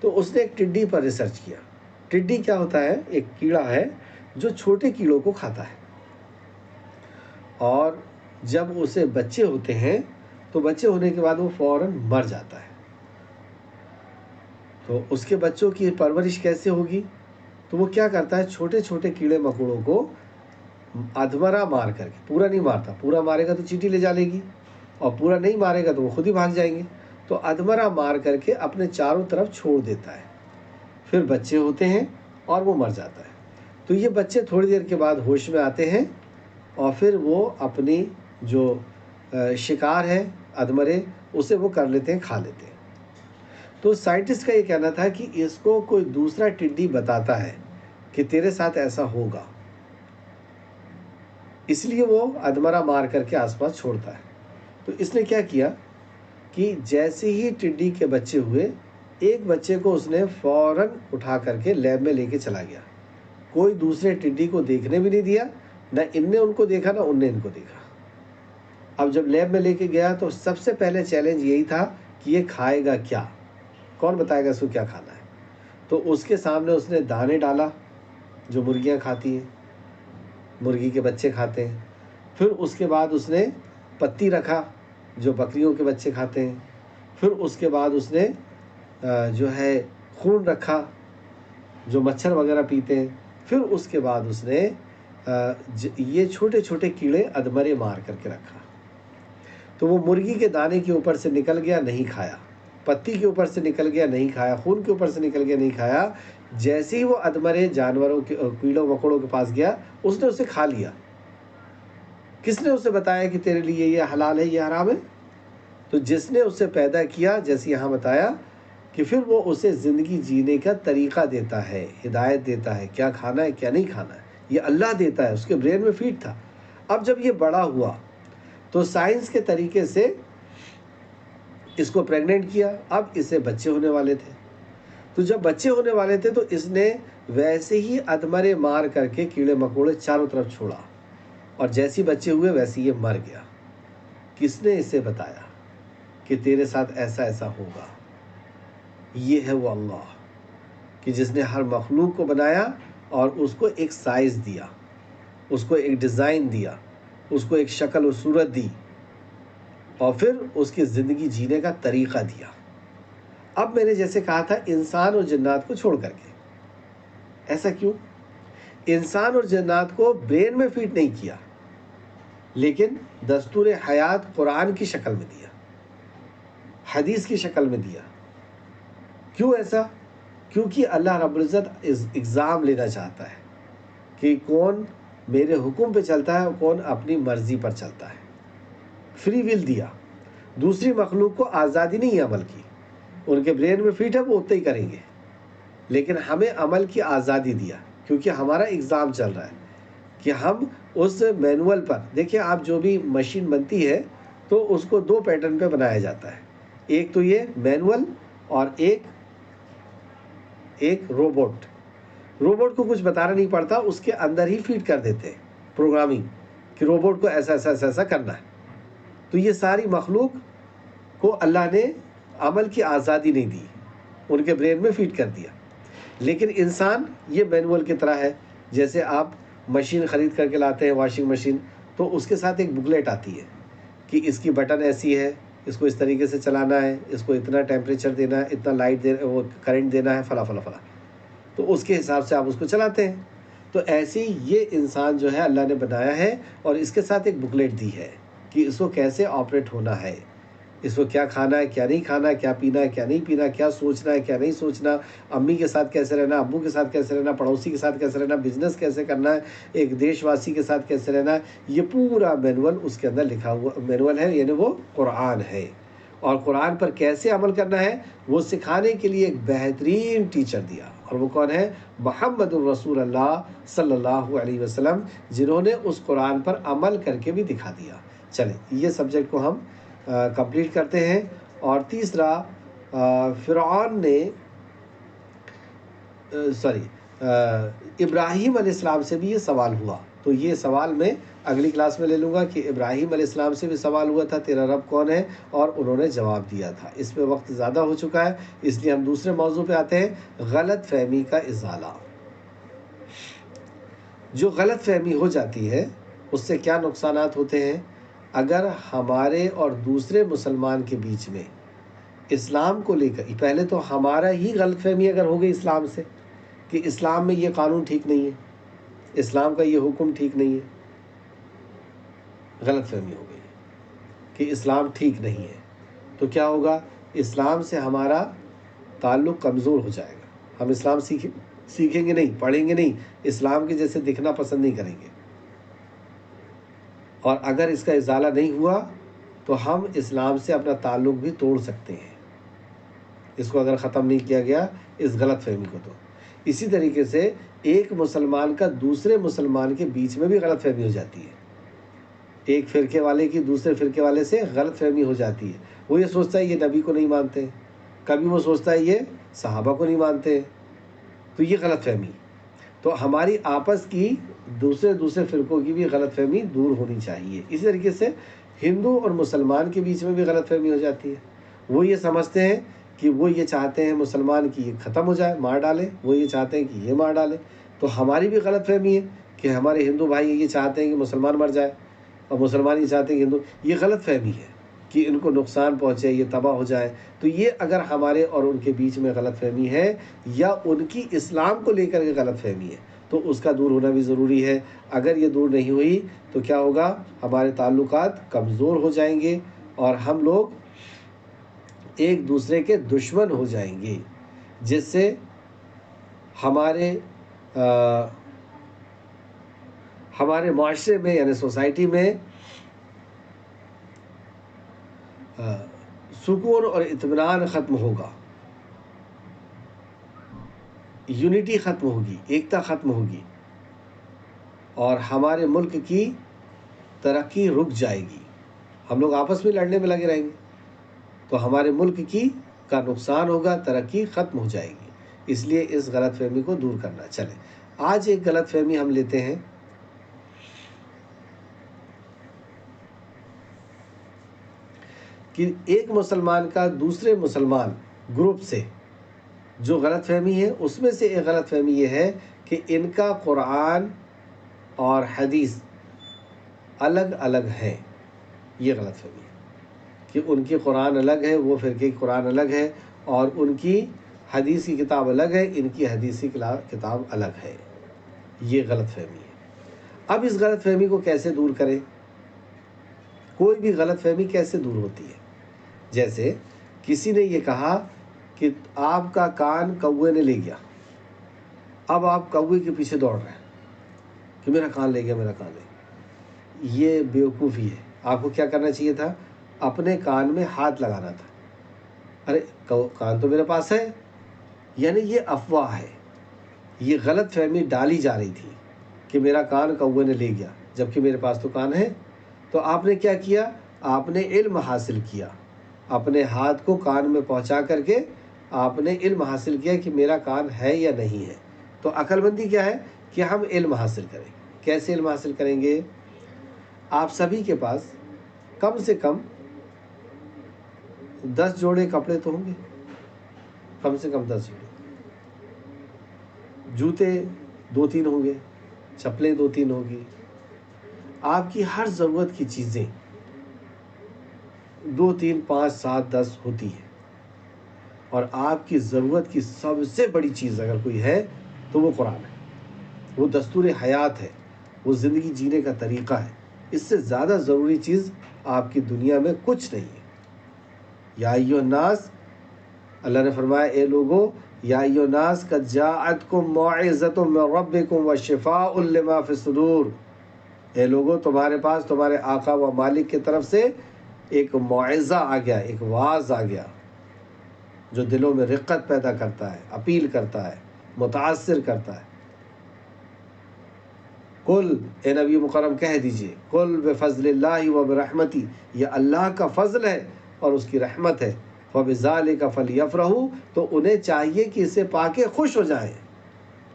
تو اس نے ایک ٹڈی پر ریسرچ کیا. ٹڈی کیا ہوتا ہے؟ ایک کیڑا ہے جو چھوٹے کیڑوں کو کھاتا ہے، اور جب اسے بچے ہوتے ہیں تو بچے ہونے کے بعد وہ فوراً مر جاتا ہے. تو اس کے بچوں کی پرورش کیسے ہوگی؟ تو وہ کیا کرتا ہے، چھوٹے چھوٹے کیڑے مکوڑوں کو ادھمرا مار کر کے، پورا نہیں مارتا، پورا مارے گا تو چیٹی لے جا لے گی، اور پورا نہیں مارے گا تو وہ خود ہی بھاگ جائیں گے. تو ادھمرا مار کر کے اپنے چاروں طرف چھوڑ دیتا ہے. پھر بچے ہوتے ہیں اور وہ مر جاتا ہے. تو یہ بچے تھوڑی دیر کے بعد ہوش میں آتے ہیں اور پھر وہ اپنی جو شکار ہے ادھمرے، اسے وہ کر لیتے ہیں، کھا لیتے ہیں. تو سائنٹسٹ کا یہ کہنا تھا کہ اس کو کوئی دوسرا ٹڈی بتاتا ہے کہ تیرے ساتھ ایسا ہوگا، اس لیے وہ ادھمرا مار کر کے آس پاس چھوڑتا ہے. تو اس نے کیا کیا کہ جیسے ہی ٹڈی کے بچے ہوئے، ایک بچے کو اس نے فوراً اٹھا کر کے لیب میں لے کے چلا گیا. کوئی دوسرے ٹڈی کو دیکھنے بھی نہیں دیا، نہ ان نے ان کو دیکھا نہ ان نے ان کو دیکھا. اب جب لیب میں لے کے گیا تو سب سے پہلے چیلنج یہی تھا کہ یہ کھائے گا کیا، کون بتائے گا اس کو کیا کھانا ہے. تو اس کے سامنے اس نے دانے ڈالا جو مرغیاں کھاتی ہیں، مرغی کے بچے کھاتے ہیں. پھر اس کے بعد اس نے پتی رکھا جو بکریوں کے بچے کھاتے ہیں. پھر اس کے بعد اس نے جو ہے خون رکھا جو مچھر وغیرہ پیتے ہیں. پھر اس کے بعد اس نے یہ چھوٹے چھوٹے کیڑے ادھمرے مار کر کے رکھا. تو وہ مرغی کے دانے کے اوپر سے نکل گیا، نہیں کھایا، پتی کے اوپر سے نکل گیا، نہیں کھایا، خون کے اوپر سے نکل گیا، نہیں کھایا. جیسے ہی وہ ادھمرے جانوروں کے کیڑوں مکوڑوں کے پاس گیا، اس نے اسے کھا لیا. کس نے اسے بتایا کہ تیرے لیے یہ حلال ہے یہ حرام ہے؟ تو جس نے اسے پیدا کیا، جیسے یہاں بتایا کہ پھر وہ اسے زندگی جینے کا طریقہ دیتا ہے، ہدایت دیتا ہے، کیا کھانا ہے کیا نہیں کھانا ہے، یہ اللہ دیتا ہے. اس کے برین میں فیڈ تھا. اب جب یہ بڑا ہوا تو سائنس کے طریقے سے اس کو پریگننٹ کیا. اب اسے بچے ہونے والے تھے. تو جب بچے ہونے والے تھے تو اس نے ویسے ہی ادھمرے مار کر کے کیڑے مکوڑے چاروں طرف چھوڑا اور جیسی بچے ہوئے ویسی یہ مر گیا. کس نے اسے بتایا کہ تیرے ساتھ ایسا ایسا ہوگا؟ یہ ہے وہ اللہ کہ جس نے ہر مخلوق کو بنایا اور اس کو ایک سائز دیا، اس کو ایک ڈیزائن دیا، اس کو ایک شکل و صورت دی، اور پھر اس کی زندگی جینے کا طریقہ دیا. اب میں نے جیسے کہا تھا انسان اور جنات کو چھوڑ کر کے. ایسا کیوں؟ انسان اور جنات کو برین میں فیٹ نہیں کیا، لیکن دستور حیات قرآن کی شکل میں دیا، حدیث کی شکل میں دیا. کیوں ایسا؟ کیونکہ اللہ رب العزت ایگزام لینا چاہتا ہے کہ کون میرے حکم پہ چلتا ہے اور کون اپنی مرضی پر چلتا ہے. فری ول دیا. دوسری مخلوق کو آزادی نہیں ہے عمل کی، ان کے برین میں فٹ ہے، وہ اتنا ہی کریں گے، لیکن ہمیں عمل کی آزادی دیا کیونکہ ہمارا ایگزام چل رہا ہے کہ ہم اس مینول پر دیکھیں. آپ جو بھی مشین بنتی ہے تو اس کو دو پیٹرن پہ بنایا جاتا ہے. ایک تو یہ مینول اور ایک روبوٹ. روبوٹ کو کچھ بتانا نہیں پڑتا، اس کے اندر ہی فیڈ کر دیتے ہیں پروگرامنگ کہ روبوٹ کو ایسا ایسا ایسا ایسا کرنا ہے. تو یہ ساری مخلوق کو اللہ نے عمل کی آزادی نہیں دی، ان کے برین میں فیڈ کر دیا. لیکن انسان یہ مینول کی طرح ہے. جیسے آپ مشین خرید کر کے لاتے ہیں، واشنگ مشین، تو اس کے ساتھ ایک بکلیٹ آتی ہے کہ اس کی بٹن ایسی ہے، اس کو اس طریقے سے چلانا ہے، اس کو اتنا ٹیمپریچر دینا ہے، اتنا لائٹ وہ کرنٹ دینا ہے، فلاں فلاں فلاں. تو اس کے حساب سے آپ اس کو چلاتے ہیں. تو ایسی یہ انسان جو ہے اللہ نے بنایا ہے اور اس کے ساتھ ایک بکلیٹ دی ہے کہ اس کو کیسے آپریٹ ہونا ہے، اس کو کیا کھانا ہے، کیا نہیں کھانا ہے، کیا پینا ہے، کیا نہیں پینا، کیا سوچنا ہے، کیا نہیں سوچنا، امی کے ساتھ کیسے رہنا، ابو کے ساتھ کیسے رہنا، پڑوسی کے ساتھ کیسے رہنا، بزنس کیسے کرنا ہے، ایک دیش واسی کے ساتھ کیسے رہنا ہے. یہ پورا مینول اس کے اندر لکھا ہوا مینول ہے، یعنی وہ قرآن ہے. اور قرآن پر کیسے عمل کرنا ہے وہ سکھانے کے لیے ایک بہترین ٹیچر دیا، اور وہ کون ہے؟ محمد الرسول اللہ صلی اللہ علیہ وسلم، جنہوں نے اس قرآن پر عمل کر کے بھی دکھا دیا. چلیں یہ سبجیکٹ کو ہم کمپلیٹ کرتے ہیں. اور تیسرا فرعون نے ابراہیم علیہ السلام سے بھی یہ سوال ہوا. تو یہ سوال میں اگلی کلاس میں لے لوں گا کہ ابراہیم علیہ السلام سے بھی سوال ہوا تھا تیرا رب کون ہے، اور انہوں نے جواب دیا تھا. اس پہ وقت زیادہ ہو چکا ہے، اس لیے ہم دوسرے موضوع پہ آتے ہیں، غلط فہمی کا ازالہ. جو غلط فہمی ہو جاتی ہے اس سے کیا نقصانات ہوتے ہیں؟ اگر ہمارے اور دوسرے مسلمان کے بیچ میں اسلام کو لے کر، پہلے تو ہمارا ہی غلط فہمی اگر ہو گئی اسلام سے کہ اسلام میں یہ قانون ٹھیک نہیں ہے، اسلام کا یہ حکم ٹھیک نہیں ہے، غلط فہمی ہو گئی کہ اسلام ٹھیک نہیں ہے، تو کیا ہوگا؟ اسلام سے ہمارا تعلق کمزور ہو جائے گا. ہم اسلام سیکھیں گے نہیں، پڑھیں گے نہیں، اسلام کے جیسے دکھنا پسند نہیں کریں گے. اور اگر اس کا ازالہ نہیں ہوا تو ہم اسلام سے اپنا تعلق بھی توڑ سکتے ہیں، اس کو اگر ختم نہیں کیا گیا اس غلط فہمی کو. تو اسی طریقے سے ایک مسلمان کا دوسرے مسلمان کے بیچ میں بھی غلط فہمی ہو جاتی ہے. ایک فرقے والے کی دوسرے فرقے والے سے غلط فہمی ہو جاتی ہے. وہ یہ سوچتا ہے یہ نبی کو نہیں مانتے، کبھی وہ سوچتا ہے یہ صحابہ کو نہیں مانتے. تو یہ غلط فہمی. تو ہماری آپس کی دوسرے فرقوں کی بھی غلط فہمی دور ہونی چاہیے. اسی طریقے سے ہندو اور مسلمان کے بیچ میں بھی غلط فہمی ہو جاتی ہے. وہ یہ سمجھتے ہیں کہ وہ یہ چاہتے ہیں مسلمان کی یہ ختم ہو جائے، مار ڈالے، وہ یہ چاہتے ہیں کہ یہ مار ڈالے. تو ہماری بھی غلط فہمی ہے کہ ہمارے ہندو بھائی یہ چاہتے ہیں کہ مسلمان مر جائے، اور مسلمان یہ چاہتے ہیں کہ ہندو. یہ غلط فہمی ہے کہ ان کو نقصان پہنچے، یہ تباہ ہو جائے. تو یہ اگر ہمارے اور ان کے بیچ میں غلط فہمی ہے یا ان کی اسلام کو لے کر کے غلط فہمی ہے تو اس کا دور ہونا بھی ضروری ہے. اگر یہ دور نہیں ہوئی تو کیا ہوگا؟ ہمارے تعلقات کمزور ہو جائیں گے اور ہم لوگ ایک دوسرے کے دشمن ہو جائیں گے، جس سے ہمارے معاشرے میں یعنی سوسائٹی میں سکون اور اطمینان ختم ہوگا، یونٹی ختم ہوگی، ایکتا ختم ہوگی، اور ہمارے ملک کی ترقی رک جائے گی. ہم لوگ آپس میں لڑنے میں لگے رہیں گے تو ہمارے ملک کا نقصان ہوگا، ترقی ختم ہو جائے گی. اس لیے اس غلط فہمی کو دور کرنا. چلیں آج ایک غلط فہمی ہم لیتے ہیں کہ ایک مسلمان کا دوسرے مسلمان گروپ سے جو غلط فہمی ہے، اس میں سے ایک غلط فہمی یہ ہے کہ ان کا قرآن اور حدیث الگ الگ ہیں. یہ غلط فہمی ہے کہ ان کی قرآن الگ ہے، وہ فرقے کی قرآن الگ ہے، اور ان کی حدیث کی کتاب الگ ہے، ان کی حدیث کی کتاب الگ ہے. یہ غلط فہمی ہے. اب اس غلط فہمی کو کیسے دور کریں؟ کوئی بھی غلط فہمی کیسے دور ہوتی ہے؟ جیسے کسی نے یہ کہا کہ آپ کا کان کوے نے لے گیا، اب آپ کوے کے پیچھے دوڑ رہے ہیں کہ میرا کان لے گیا، میرا کان لے گیا. یہ بیوقوفی ہے. آپ کو کیا کرنا چاہیے تھا؟ اپنے کان میں ہاتھ لگانا تھا. ارے کان تو میرے پاس ہے. یعنی یہ افواہ ہے، یہ غلط فہمی ڈالی جا رہی تھی کہ میرا کان کوے نے لے گیا، جبکہ میرے پاس تو کان ہے. تو آپ نے کیا کیا؟ آپ نے علم حاصل کیا، اپنے ہاتھ کو کان میں پہنچا کر کے آپ نے علم حاصل کیا کہ میرا کان ہے یا نہیں ہے. تو عقل مندی کیا ہے کہ ہم علم حاصل کریں. کیسے علم حاصل کریں گے؟ آپ سبھی کے پاس کم سے کم 10 جوڑے کپڑے تو ہوں گے، کم سے کم 10 جوڑے. جوتے 2-3 ہوں گے، چپلیں 2-3 ہوگی. آپ کی ہر ضرورت کی چیزیں 2 3 5 7 10 ہوتی ہے. اور آپ کی ضرورت کی سب سے بڑی چیز اگر کوئی ہے تو وہ قرآن ہے، وہ دستور حیات ہے، وہ زندگی جینے کا طریقہ ہے. اس سے زیادہ ضروری چیز آپ کی دنیا میں کچھ نہیں ہے. یا ایھا الناس، اللہ نے فرمایا اے لوگو، یا ایھا الناس قد جاءتکم موعظۃ من ربکم وشفاء لما فی الصدور. اے لوگو، تمہارے پاس تمہارے آقا و مالک کی طرف سے ایک موعظہ آ گیا، ایک واعظ آ گیا جو دلوں میں رقت پیدا کرتا ہے، اپیل کرتا ہے، متاثر کرتا ہے. قل، اے نبی مکرم کہہ دیجئے، قل بفضل اللہ وبرحمتہ، یہ اللہ کا فضل ہے اور اس کی رحمت ہے. فبذالک فلیفرحوا، تو انہیں چاہیے کہ اسے پا کے خوش ہو جائیں.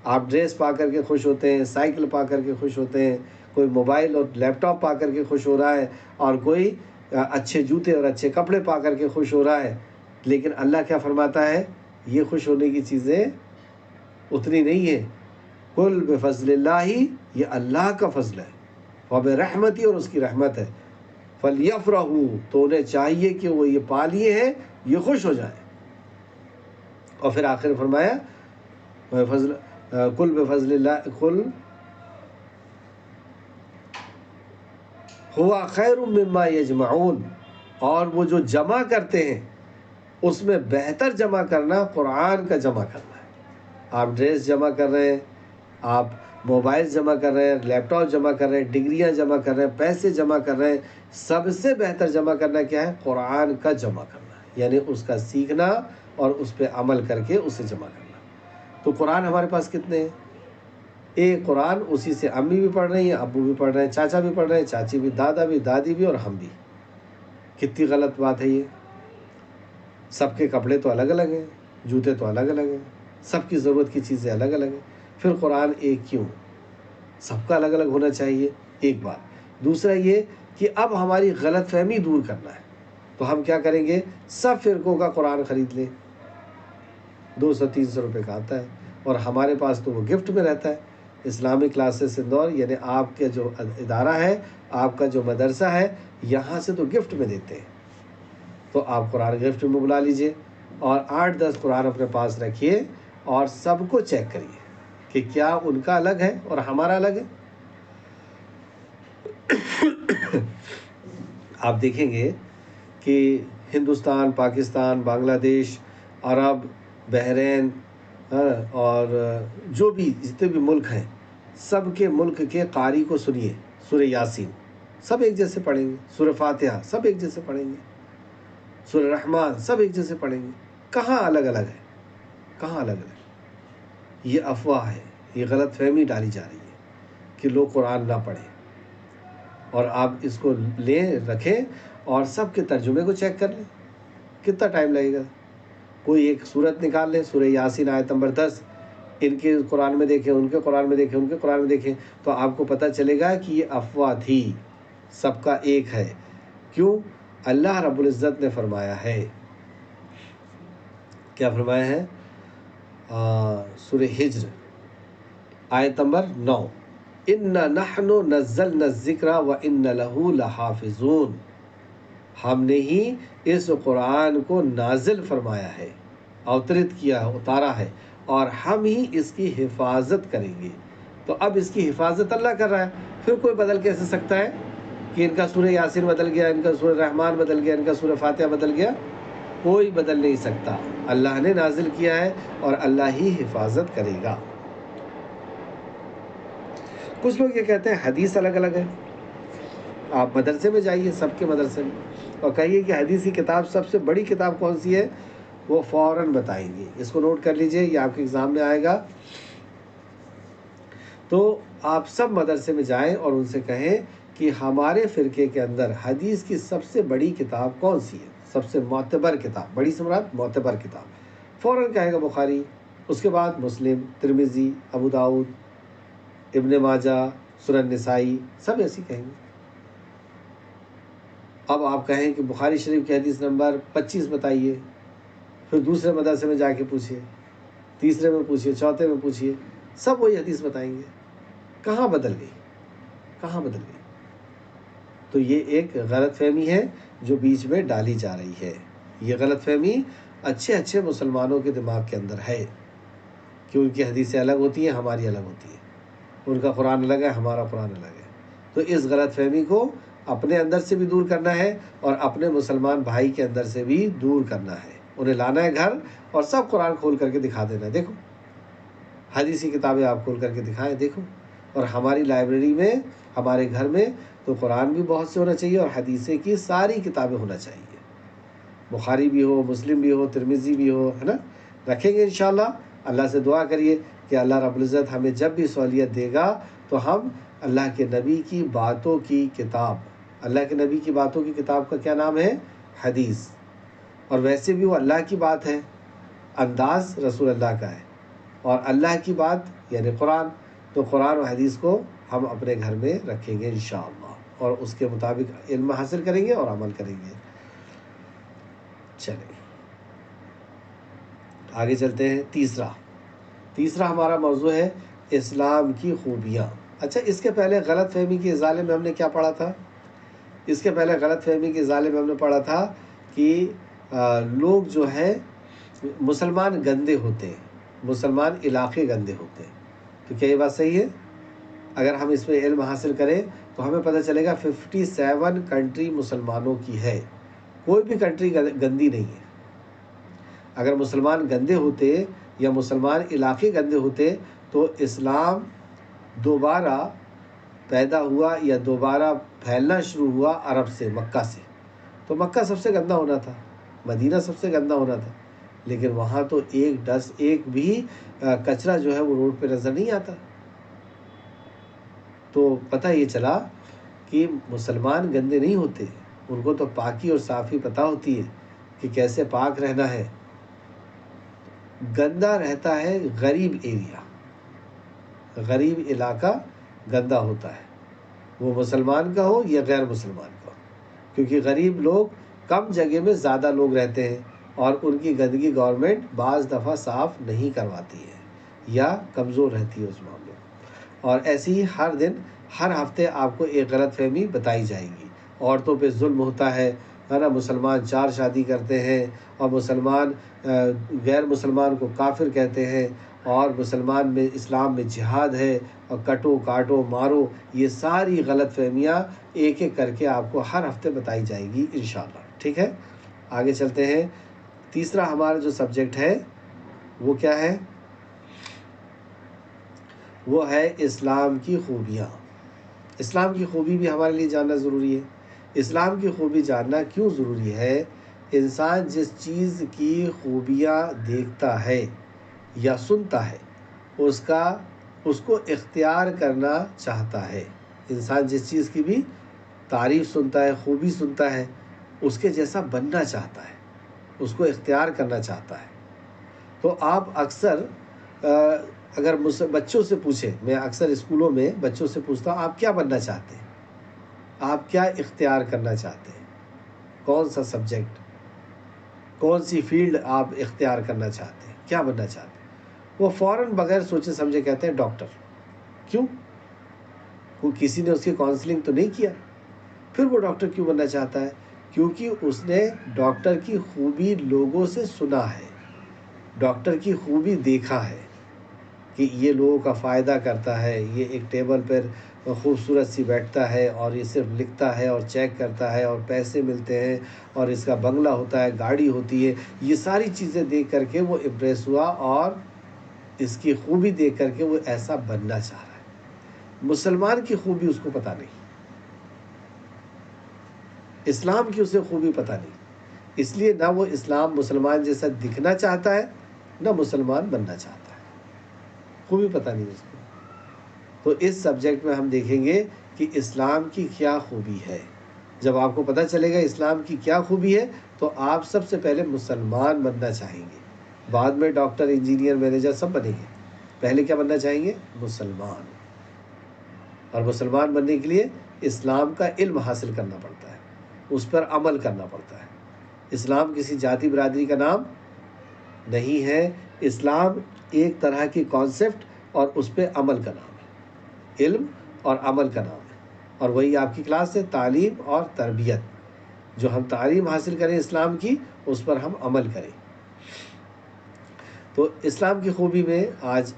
آپ ڈریس پا کر کے خوش ہوتے ہیں، سائیکل پا کر کے خوش ہوتے ہیں، کوئی موبائل اور لیپ ٹاپ پا کر کے خوش ہو رہا ہے، اور کوئی اچھے جوتے اور اچھے کپڑے پا کر کے خوش ہو رہا ہے. لیکن اللہ کیا فرماتا ہے؟ یہ خوش ہونے کی چیزیں اتنی نہیں ہیں. قل بفضل اللہ، یہ اللہ کا فضل ہے، وبرحمتہ، اور اس کی رحمت ہے. فلیفرحوا، تو انہیں چاہیے کہ وہ یہ پا لیے ہیں، یہ خوش ہو جائیں. اور پھر آخر فرمایا قل بفضل اللہ، قل هو خیر مما یجمعون، اور وہ جو جمع کرتے ہیں اس میں بہتر جمع کرنا قرآن کا جمع کرنا ہے. آپ ڈریس جمع کر رہے ہیں، آپ موبائل جمع کر رہے ہیں، لیپ ٹاپ جمع کر رہے ہیں، ڈگریاں جمع کر رہے ہیں، پیسے جمع کر رہے ہیں، سب سے بہتر جمع کرنا کیا ہے؟ قرآن کا جمع کرنا ہے. یعنی اس کا سیکھنا اور اس پہ عمل کر کے اسے جمع کرنا. تو قرآن ہمارے پاس کتنے ہیں؟ ایک قرآن، اسی سے امی بھی پڑھ رہی ہیں، ابو بھی پڑھ رہے ہیں، چاچا بھی پڑھ رہے ہیں، چاچی بھی، دادا بھی، دادی بھی، اور ہم بھی. کتنی غلط بات ہے یہ. سب کے کپڑے تو الگ الگ ہیں، جوتے تو الگ الگ ہیں، سب کی ضرورت کی چیزیں الگ الگ ہیں. پھر قرآن ایک کیوں؟ سب کا الگ الگ ہونا چاہیے. ایک بات. دوسرا یہ کہ اب ہماری غلط فہمی دور کرنا ہے، تو ہم کیا کریں گے؟ سب فرقوں کا قرآن خرید لیں. 200-300 روپے کا آتا ہے، اور ہمارے پاس تو وہ گفٹ میں رہتا ہے. اسلامی کلاسز اندور، یعنی آپ کے جو ادارہ ہے، آپ کا جو مدرسہ ہے، یہاں سے تو گفٹ میں دیتے ہیں. تو آپ قرآن گفٹ میں بلا لیجئے، اور 8-10 قرآن اپنے پاس رکھیے، اور سب کو چیک کریے کہ کیا ان کا الگ ہے اور ہمارا الگ ہے. آپ دیکھیں گے کہ ہندوستان، پاکستان، بنگلہ دیش، عرب، بحرین، اور جو بھی جتنے بھی ملک ہیں، سب کے ملک کے قاری کو سنیے. سورہ یاسین سب ایک جیسے پڑھیں گے، سورہ فاتحہ سب ایک جیسے پڑھیں گے، سورہ رحمان سب ایک جیسے پڑھیں گے. کہاں الگ الگ ہے؟ کہاں الگ الگ؟ یہ افواہ ہے، یہ غلط فہمی ڈالی جا رہی ہے کہ لوگ قرآن نہ پڑھیں. اور آپ اس کو لیں، رکھیں، اور سب کے ترجمے کو چیک کر لیں. کتنا ٹائم لگے گا؟ کوئی ایک صورت نکال لیں، سورہ یاسین آیت نمبر 10، ان کے قرآن میں دیکھیں، ان کے قرآن میں دیکھیں، ان کے قرآن میں دیکھیں، تو آپ کو پتہ چلے گا کہ یہ افواہ تھی، سب کا ایک ہے. کیوں؟ اللہ رب العزت نے فرمایا ہے، کیا فرمایا ہے؟ سورہ ہجر آیت نمبر 9، اِنَّا نَحْنُ نَزَّلْنَا الذِّكْرَ وَإِنَّ لَهُ لَحَافِظُونَ، ہم نے ہی اس قرآن کو نازل فرمایا ہے، اوترت کیا ہے، اتارا ہے، اور ہم ہی اس کی حفاظت کریں گے۔ تو اب اس کی حفاظت اللہ کر رہا ہے، پھر کوئی بدل کیسے سکتا ہے کہ ان کا سورہ یاسین بدل گیا، ان کا سورہ رحمان بدل گیا، ان کا سورہ فاتحہ بدل گیا؟ کوئی بدل نہیں سکتا، اللہ نے نازل کیا ہے اور اللہ ہی حفاظت کرے گا۔ کچھ لوگ یہ کہتے ہیں حدیث الگ الگ ہے۔ آپ مدرسے میں جائیے، سب کے مدرسے میں، اور کہیے کہ حدیث کی کتاب سب سے بڑی کتاب کون سی ہے، وہ فوراً بتائیں گے۔ اس کو نوٹ کر لیجئے، یہ آپ کے ایگزام میں آئے گا۔ تو آپ سب مدرسے میں جائیں اور ان سے کہیں کہ ہمارے فرقے کے اندر حدیث کی سب سے بڑی کتاب کون سی ہے، سب سے معتبر کتاب، بڑی سے مراد معتبر کتاب، فوراً کہے گا بخاری، اس کے بعد مسلم، ترمذی، ابو داؤد، ابن ماجہ، سنن نسائی، سب ایسی کہیں گے۔ اب آپ کہیں کہ بخاری شریف کی حدیث نمبر 25 بتائیے، پھر دوسرے مدرسے میں جا کے پوچھیے، تیسرے میں پوچھیے، چوتھے میں پوچھیے، سب وہی حدیث بتائیں گے۔ کہاں بدل گئی، کہاں بدل گئی؟ تو یہ ایک غلط فہمی ہے جو بیچ میں ڈالی جا رہی ہے۔ یہ غلط فہمی اچھے مسلمانوں کے دماغ کے اندر ہے کہ ان کی حدیثیں الگ ہوتی ہیں، ہماری الگ ہوتی ہیں، ان کا قرآن الگ ہے، ہمارا قرآن الگ ہے۔ تو اس غلط فہمی کو اپنے اندر سے بھی دور کرنا ہے اور اپنے مسلمان بھائی کے اندر سے بھی دور کرنا ہے، انہیں لانا ہے گھر اور سب قرآن کھول کر کے دکھا دینا ہے، دیکھو حدیثی کتابیں آپ کھول کر کے دکھائیں، دیکھو۔ اور ہماری لائبریری میں، ہمارے گھر میں تو قرآن بھی بہت سے ہونا چاہیے اور حدیثیں کی ساری کتابیں ہونا چاہیے، بخاری بھی ہو، مسلم بھی ہو، ترمذی بھی ہو، ہے نا، رکھیں گے انشاءاللہ۔ اللہ سے دعا کریے کہ اللہ رب العزت ہمیں جب بھی سہولیت دے گا تو ہم اللہ کے نبی کی باتوں کی کتاب، اللہ کے نبی کی باتوں کی کتاب کا کیا نام ہے؟ حدیث، اور ویسے بھی وہ اللہ کی بات ہے، انداز رسول اللہ کا ہے، اور اللہ کی بات یعنی قرآن، تو قرآن و حدیث کو ہم اپنے گھر میں رکھیں گے انشاءاللہ، اور اس کے مطابق علم حاصل کریں گے اور عمل کریں گے۔ چلیں آگے چلتے ہیں۔ تیسرا ہمارا موضوع ہے اسلام کی خوبیاں۔ اچھا، اس کے پہلے غلط فہمی کے ازالے میں ہم نے کیا پڑھا تھا؟ اس کے پہلے غلط فہمی کے ازالے میں ہم نے پڑھا تھا کہ لوگ جو ہے مسلمان گندے ہوتے ہیں، مسلمان علاقے گندے ہوتے ہیں۔ تو کیا یہ بات صحیح ہے؟ اگر ہم اس میں علم حاصل کریں تو ہمیں پتہ چلے گا 57 کنٹری مسلمانوں کی ہے، کوئی بھی کنٹری گندی نہیں ہے۔ اگر مسلمان گندے ہوتے یا مسلمان علاقے گندے ہوتے تو اسلام دوبارہ پیدا ہوا یا دوبارہ پھیلنا شروع ہوا عرب سے، مکہ سے، تو مکہ سب سے گندا ہونا تھا، مدینہ سب سے گندا ہونا تھا، لیکن وہاں تو ایک بھی کچرا جو ہے وہ روڈ پہ نظر نہیں آتا۔ تو پتہ یہ چلا کہ مسلمان گندے نہیں ہوتے، ان کو تو پاکی اور صافی پتہ ہوتی ہے کہ کیسے پاک رہنا ہے۔ گندا رہتا ہے غریب ایریا، غریب علاقہ گندا ہوتا ہے، وہ مسلمان کا ہو یا غیر مسلمان کا ہو، کیونکہ غریب لوگ کم جگہ میں زیادہ لوگ رہتے ہیں اور ان کی گندگی گورنمنٹ بعض دفعہ صاف نہیں کرواتی ہے یا کمزور رہتی ہے اس معاملے میں۔ اور ایسے ہی ہر دن، ہر ہفتے آپ کو ایک غلط فہمی بتائی جائے گی۔ عورتوں پہ ظلم ہوتا ہے نا، مسلمان 4 شادی کرتے ہیں اور مسلمان غیر مسلمان کو کافر کہتے ہیں، اور مسلمان میں، اسلام میں جہاد ہے اور کٹو کاٹو مارو، یہ ساری غلط فہمیاں ایک ایک کر کے آپ کو ہر ہفتے بتائی جائے گی انشاءاللہ، ٹھیک ہے؟ آگے چلتے ہیں۔ تیسرا ہمارا جو سبجیکٹ ہے وہ کیا ہے؟ وہ ہے اسلام کی خوبیاں۔ اسلام کی خوبی بھی ہمارے لیے جاننا ضروری ہے۔ اسلام کی خوبی جاننا کیوں ضروری ہے؟ انسان جس چیز کی خوبیاں دیکھتا ہے یا سنتا ہے اس کو اختیار کرنا چاہتا ہے۔ انسان جس چیز کی بھی تعریف سنتا ہے، خوبی سنتا ہے، اس کے جیسا بننا چاہتا ہے، اس کو اختیار کرنا چاہتا ہے۔ تو آپ اکثر اگر بچوں سے پوچھیں، میں اکثر اسکولوں میں بچوں سے پوچھتا ہوں آپ کیا بننا چاہتے ہیں، آپ کیا اختیار کرنا چاہتے ہیں؟ کون سا سبجیکٹ، کون سی فیلڈ آپ اختیار کرنا چاہتے ہیں، کیا بننا چاہتے ہیں، وہ فوراً بغیر سوچے سمجھے کہتے ہیں ڈاکٹر. کیوں؟ کوئی کسی نے اس کی کاؤنسلنگ تو نہیں کیا. پھر وہ ڈاکٹر کیوں بننا چاہتا ہے؟ کیونکہ اس نے ڈاکٹر کی خوبی لوگوں سے سنا ہے، ڈاکٹر کی خوبی دیکھا ہے کہ یہ لوگوں کا فائدہ کرتا ہے، یہ ایک ٹیبل پر خوبصورت سی بیٹھتا ہے اور یہ صرف لکھتا ہے اور چیک کرتا ہے اور پیسے ملتے ہیں اور اس کا بنگلہ ہوتا ہے، گاڑی ہوتی ہے. یہ ساری چیزیں دیکھ کر کے وہ امپریس ہوا اور اس کی خوبی دیکھ کر کے وہ ایسا بننا چاہ رہا ہے. مسلمان کی خوبی اس کو پتہ نہیں، اسلام کی اسے خوبی پتہ نہیں، اس لیے نہ وہ اسلام مسلمان جیسا دکھنا چاہتا ہے نہ مسلمان بننا چاہتا ہے، خوبی پتہ نہیں اس کو. تو اس سبجیکٹ میں ہم دیکھیں گے کہ اسلام کی کیا خوبی ہے. جب آپ کو پتہ چلے گا اسلام کی کیا خوبی ہے تو آپ سب سے پہلے مسلمان بننا چاہیں گے. بعد میں ڈاکٹر، انجینئر، مینیجر سب بنیں گے. پہلے کیا بننا چاہیں گے؟ مسلمان. اور مسلمان بننے کے لیے اسلام کا علم حاصل کرنا پڑتا ہے، اس پر عمل کرنا پڑتا ہے. اسلام کسی ذاتی برادری کا نام نہیں ہے، اسلام ایک طرح کی کانسیپٹ اور اس پہ عمل کا نام ہے، علم اور عمل کا نام ہے. اور وہی آپ کی کلاس ہے، تعلیم اور تربیت. جو ہم تعلیم حاصل کریں اسلام کی، اس پر ہم عمل کریں. تو اسلام کی خوبی میں آج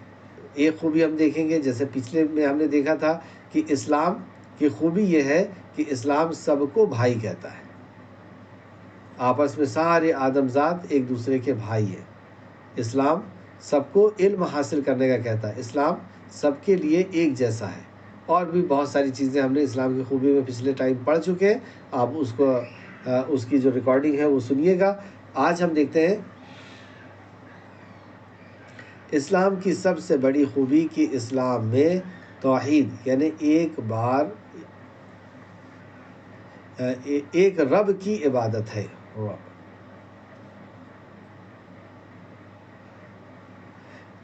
ایک خوبی ہم دیکھیں گے، جیسے پچھلے میں ہم نے دیکھا تھا کہ اسلام کی خوبی یہ ہے کہ اسلام سب کو بھائی کہتا ہے. آپس میں سارے آدم ذات ایک دوسرے کے بھائی ہیں. اسلام سب کو علم حاصل کرنے کا کہتا ہے. اسلام سب کے لیے ایک جیسا ہے. اور بھی بہت ساری چیزیں ہم نے اسلام کی خوبی میں پچھلے ٹائم پڑھ چکے ہیں. آپ اس کی جو ریکارڈنگ ہے وہ سنیے گا. آج ہم دیکھتے ہیں اسلام کی سب سے بڑی خوبی کہ اسلام میں توحید یعنی ایک رب کی عبادت ہے.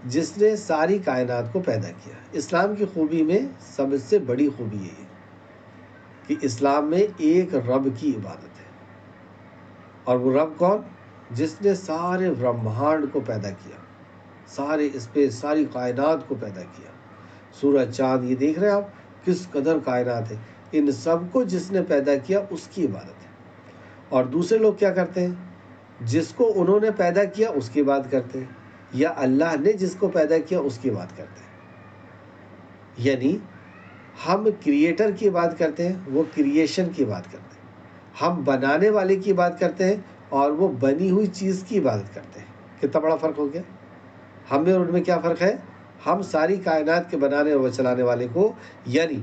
جس نے ساری کائنات کو پیدا کیا. اسلام کی خوبی میں سب سے بڑی خوبی یہ ہے کہ اسلام میں ایک رب کی عبادت ہے. اور وہ رب کون؟ جس نے سارے برہمانڈ کو پیدا کیا، سارے اسپیس، ساری کائنات کو پیدا کیا. سورج، چاند، یہ دیکھ رہے ہیں آپ کس قدر کائنات ہے. ان سب کو جس نے پیدا کیا اس کی عبادت ہے. اور دوسرے لوگ کیا کرتے ہیں؟ جس کو انہوں نے پیدا کیا اس کی بات کرتے ہیں، یا اللہ نے جس کو پیدا کیا اس کی بات کرتے ہیں. یعنی ہم کریٹر کی بات کرتے ہیں، وہ کریشن کی بات کرتے ہیں. ہم بنانے والے کی بات کرتے ہیں اور وہ بنی ہوئی چیز کی عبادت کرتے ہیں. کتنا بڑا فرق ہو گیا. ہم میں اور ان میں کیا فرق ہے؟ ہم ساری کائنات کے بنانے اور چلانے والے کو، یعنی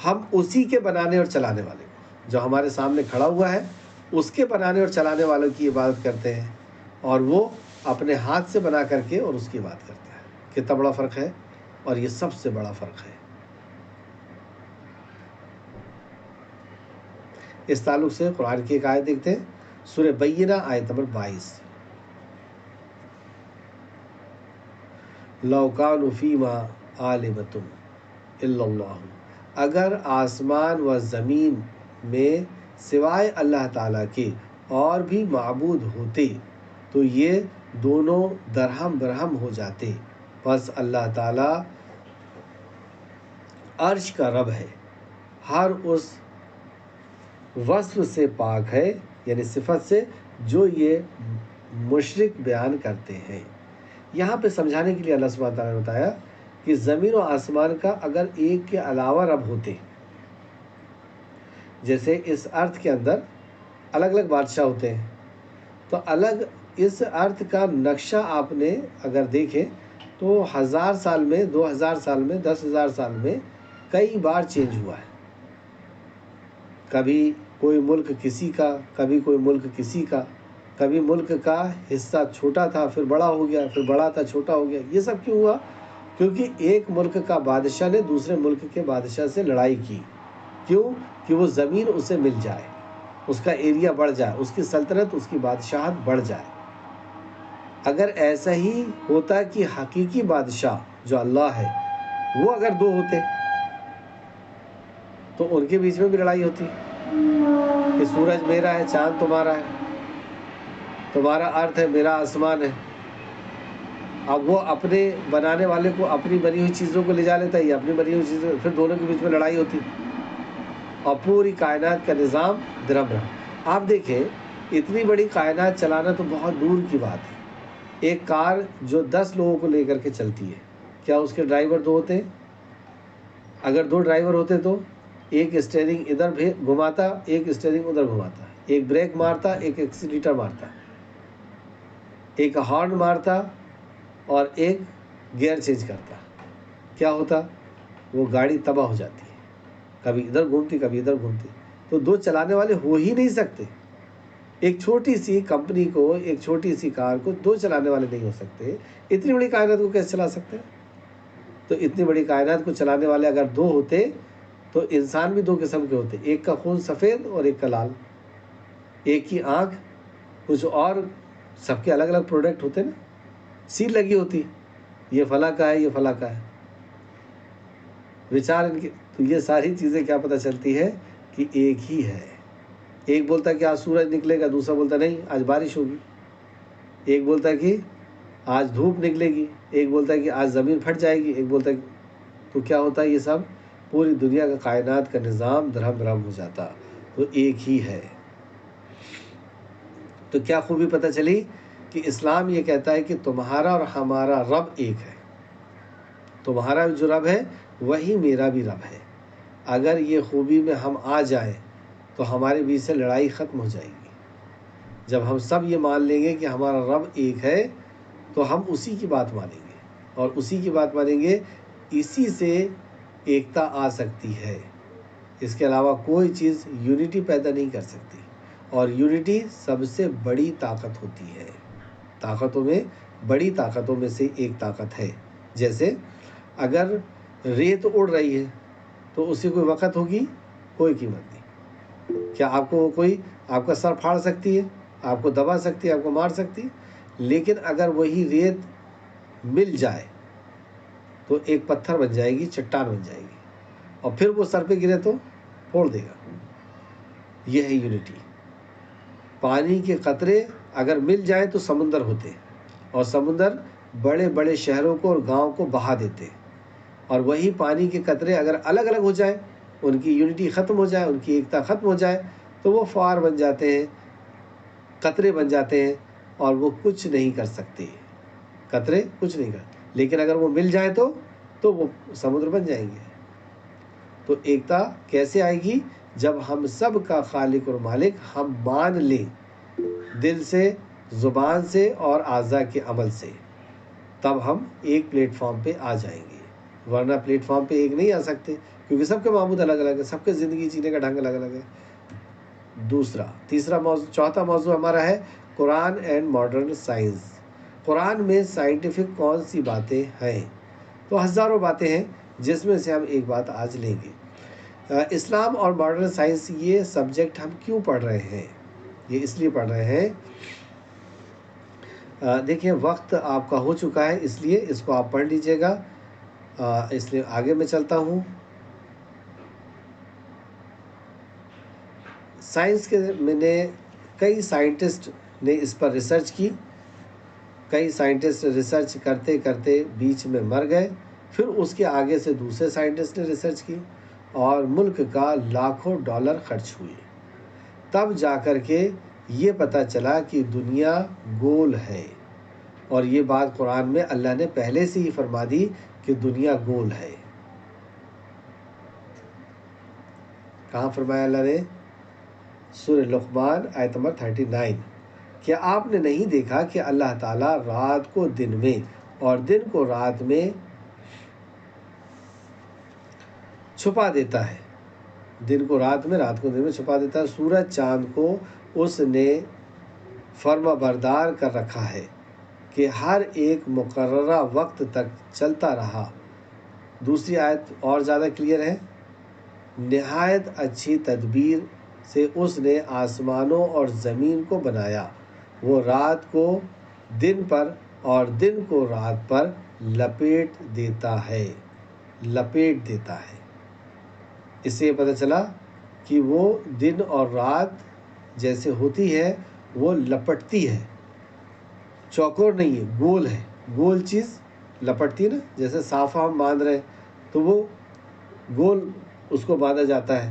ہم اسی کے بنانے اور چلانے والے کو، جو ہمارے سامنے کھڑا ہوا ہے اس کے بنانے اور چلانے والوں کی عبادت کرتے ہیں، اور وہ اپنے ہاتھ سے بنا کر کے اور اس کی بات کرتا ہے. کتنا بڑا فرق ہے. اور یہ سب سے بڑا فرق ہے. اس تعلق سے قرآن کی ایک آیت دیکھتے ہیں، سورہ بینہ آیت نمبر 22. لو کانوا فیما عالمۃ الا اللہ. اگر آسمان و زمین میں سوائے اللہ تعالیٰ کے اور بھی معبود ہوتے تو یہ دونوں درہم برہم ہو جاتے. بس اللہ تعالیٰ عرش کا رب ہے، ہر اس وصف سے پاک ہے، یعنی صفت سے، جو یہ مشرک بیان کرتے ہیں. یہاں پہ سمجھانے کے لیے اللہ سبحانہ تعالیٰ نے بتایا کہ زمین و آسمان کا اگر ایک کے علاوہ رب ہوتے، جیسے اس ارتھ کے اندر الگ الگ بادشاہ ہوتے ہیں، تو الگ اس ارتھ کا نقشہ آپ نے اگر دیکھیں تو 1000 سال میں، 2000 سال میں، 10,000 سال میں کئی بار چینج ہوا ہے. کبھی کوئی ملک کسی کا، کبھی کوئی ملک کسی کا، کبھی ملک کا حصہ چھوٹا تھا پھر بڑا ہو گیا، پھر بڑا تھا چھوٹا ہو گیا. یہ سب کیوں ہوا؟ کیونکہ ایک ملک کا بادشاہ نے دوسرے ملک کے بادشاہ سے لڑائی کی. کیوں؟ کہ وہ زمین اسے مل جائے، اس کا ایریا بڑھ جائے، اس کی سلطنت، اس کی بادشاہت بڑھ جائے. اگر ایسا ہی ہوتا کہ حقیقی بادشاہ جو اللہ ہے وہ اگر دو ہوتے تو ان کے بیچ میں بھی لڑائی ہوتی. کہ سورج میرا ہے، چاند تمہارا ہے، تمہارا ارتھ ہے، میرا آسمان ہے. اب وہ اپنے بنانے والے کو اپنی بنی ہوئی چیزوں کو لے جا لیتا ہے، یہ اپنی بنی ہوئی چیزوں، پھر دونوں کے بیچ میں لڑائی ہوتی اور پوری کائنات کا نظام درہم رہا. آپ دیکھیں اتنی بڑی کائنات چلانا تو بہت دور کی بات ہے. ایک کار جو 10 لوگوں کو لے کر کے چلتی ہے، کیا اس کے ڈرائیور 2 ہوتے ہیں؟ اگر 2 ڈرائیور ہوتے تو ایک اسٹیئرنگ ادھر گھماتا، ایک اسٹیئرنگ ادھر گھماتا، ایک بریک مارتا، ایک ایکسیلیٹر مارتا، ایک ہارن مارتا اور ایک گیئر چینج کرتا. کیا ہوتا؟ وہ گاڑی تباہ ہو جاتی ہے، کبھی ادھر گھومتی کبھی ادھر گھومتی. تو 2 چلانے والے ہو ہی نہیں سکتے. ایک چھوٹی سی کمپنی کو، ایک چھوٹی سی کار کو 2 چلانے والے نہیں ہو سکتے. اتنی بڑی کائنات کو کیسے چلا سکتے ہیں؟ تو اتنی بڑی کائنات کو چلانے والے اگر 2 ہوتے تو انسان بھی 2 قسم کے ہوتے، ایک کا خون سفید اور ایک کا لال، ایک کی آنکھ، کچھ اور سب کے الگ الگ پروڈکٹ ہوتے نا، سیل لگی ہوتی، یہ فلاں کا ہے، یہ فلاں کا ہے، وچار ان کے. تو یہ ساری چیزیں کیا پتہ چلتی ہے کہ ایک ہی ہے. ایک بولتا ہے کہ آج سورج نکلے گا، دوسرا بولتا نہیں آج بارش ہوگی. ایک بولتا ہے کہ آج دھوپ نکلے گی، ایک بولتا ہے کہ آج زمین پھٹ جائے گی، ایک بولتا ہے تو کیا ہوتا ہے؟ یہ سب پوری دنیا کا کائنات کا نظام درہم برہم ہو جاتا. تو ایک ہی ہے. تو کیا خوبی پتہ چلی کہ اسلام یہ کہتا ہے کہ تمہارا اور ہمارا رب ایک ہے. تمہارا جو رب ہے وہی میرا بھی رب ہے. اگر یہ خوبی میں ہم آ جائیں تو ہمارے بیچ سے لڑائی ختم ہو جائے گی. جب ہم سب یہ مان لیں گے کہ ہمارا رب ایک ہے تو ہم اسی کی بات مانیں گے، اور اسی کی بات مانیں گے، اسی سے ایکتا آ سکتی ہے. اس کے علاوہ کوئی چیز یونٹی پیدا نہیں کر سکتی، اور یونٹی سب سے بڑی طاقت ہوتی ہے. طاقتوں میں بڑی طاقتوں میں سے ایک طاقت ہے. جیسے اگر ریت اڑ رہی ہے تو اس کی کوئی وقت ہوگی؟ کوئی قیمت نہیں. کیا آپ کو کوئی آپ کا سر پھاڑ سکتی ہے، آپ کو دبا سکتی ہے، آپ کو مار سکتی ہے؟ لیکن اگر وہی ریت مل جائے تو ایک پتھر بن جائے گی، چٹان بن جائے گی، اور پھر وہ سر پہ گرے تو پھوڑ دے گا. یہ ہے یونٹی. پانی کے قطرے اگر مل جائیں تو سمندر ہوتے، اور سمندر بڑے بڑے شہروں کو اور گاؤں کو بہا دیتے. اور وہی پانی کے قطرے اگر الگ الگ ہو جائیں، ان کی یونٹی ختم ہو جائے، ان کی ایکتا ختم ہو جائے، تو وہ فوار بن جاتے ہیں، قطرے بن جاتے ہیں، اور وہ کچھ نہیں کر سکتے. قطرے کچھ نہیں کر، لیکن اگر وہ مل جائیں تو وہ سمندر بن جائیں گے. تو ایکتا کیسے آئے گی؟ جب ہم سب کا خالق اور مالک ہم مان لیں، دل سے، زبان سے اور اعضاء کے عمل سے، تب ہم ایک پلیٹ فارم پہ آ جائیں گے. ورنہ پلیٹ فارم پہ ایک نہیں آ سکتے، کیونکہ سب کے معبود الگ الگ ہے، سب کے زندگی جینے کا ڈھنگ الگ الگ ہے. تیسرا موضوع، چوتھا موضوع ہمارا ہے قرآن اینڈ ماڈرن سائنس. قرآن میں سائنٹیفک کون سی باتیں ہیں؟ تو ہزاروں باتیں ہیں، جس میں سے ہم ایک بات آج لیں گے. اسلام اور ماڈرن سائنس، یہ سبجیکٹ ہم کیوں پڑھ رہے ہیں؟ یہ اس لیے پڑھ رہے ہیں، دیکھیں وقت آپ کا ہو چکا ہے، اس لیے اس کو آپ پڑھ لیجئے گا. اس لیے آگے میں چلتا ہوں. سائنس کے میں نے کئی سائنٹسٹ نے اس پر ریسرچ کی. کئی سائنٹسٹ ریسرچ کرتے کرتے بیچ میں مر گئے، پھر اس کے آگے سے دوسرے سائنٹسٹ نے ریسرچ کی، اور ملک کا لاکھوں ڈالر خرچ ہوئے. تب جا کر کے یہ پتہ چلا کہ دنیا گول ہے. اور یہ بات قرآن میں اللہ نے پہلے سے ہی فرما دی کہ دنیا گول ہے. کہاں فرمایا اللہ نے؟ سورہ لقمان آیت نمبر 39. کیا آپ نے نہیں دیکھا کہ اللہ تعالیٰ رات کو دن میں اور دن کو رات میں چھپا دیتا ہے، دن کو رات میں، رات کو دن میں چھپا دیتا ہے. سورج چاند کو اس نے فرما بردار کر رکھا ہے کہ ہر ایک مقررہ وقت تک چلتا رہا. دوسری آیت اور زیادہ کلیئر ہے. نہایت اچھی تدبیر سے اس نے آسمانوں اور زمین کو بنایا. وہ رات کو دن پر اور دن کو رات پر لپیٹ دیتا ہے. لپیٹ دیتا ہے. اس سے یہ پتہ چلا کہ وہ دن اور رات جیسے ہوتی ہے وہ لپٹتی ہے، چوکور نہیں ہے، گول ہے، گول چیز لپٹتی ہے نا، جیسے صافہ ہم باندھ رہے ہیں تو وہ گول اس کو باندھا جاتا ہے۔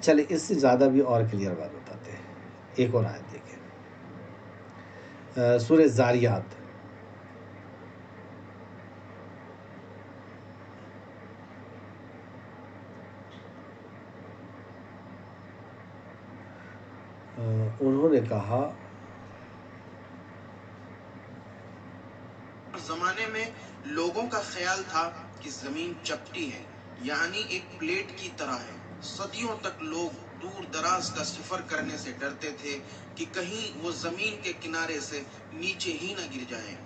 چلے اس سے زیادہ بھی اور کلیئر بات بتاتے ہیں، ایک اور آیت دیکھیں، سورہ زاریات، انہوں نے کہا زمانے میں لوگوں کا خیال تھا کہ زمین چپٹی ہے، یعنی ایک پلیٹ کی طرح ہے۔ صدیوں تک لوگ دور دراز کا سفر کرنے سے ڈرتے تھے کہ کہیں وہ زمین کے کنارے سے نیچے ہی نہ گر جائیں۔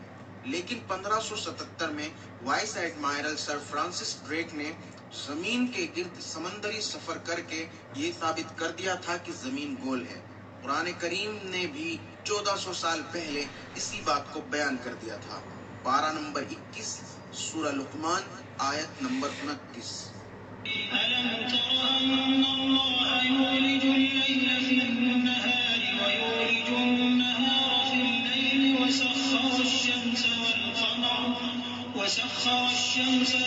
لیکن 1577 میں وائس ایڈمائرل سر فرانسس ڈریک نے زمین کے گرد سمندری سفر کر کے یہ ثابت کر دیا تھا کہ زمین گول ہے۔ قرآن کریم نے بھی 1400 سال پہلے اسی بات کو بیان کر دیا تھا۔ پارہ نمبر 21 سورہ لقمان آیت نمبر 29۔ أَلَمْ تَرَ أَنَّ اللَّهَ يُولِجُ اللَّيْلَ فِي النَّهَارِ وَيُولِجُ النَّهَارَ فِي اللَّيْلِ وَسَخَّرَ الشَّمْسَ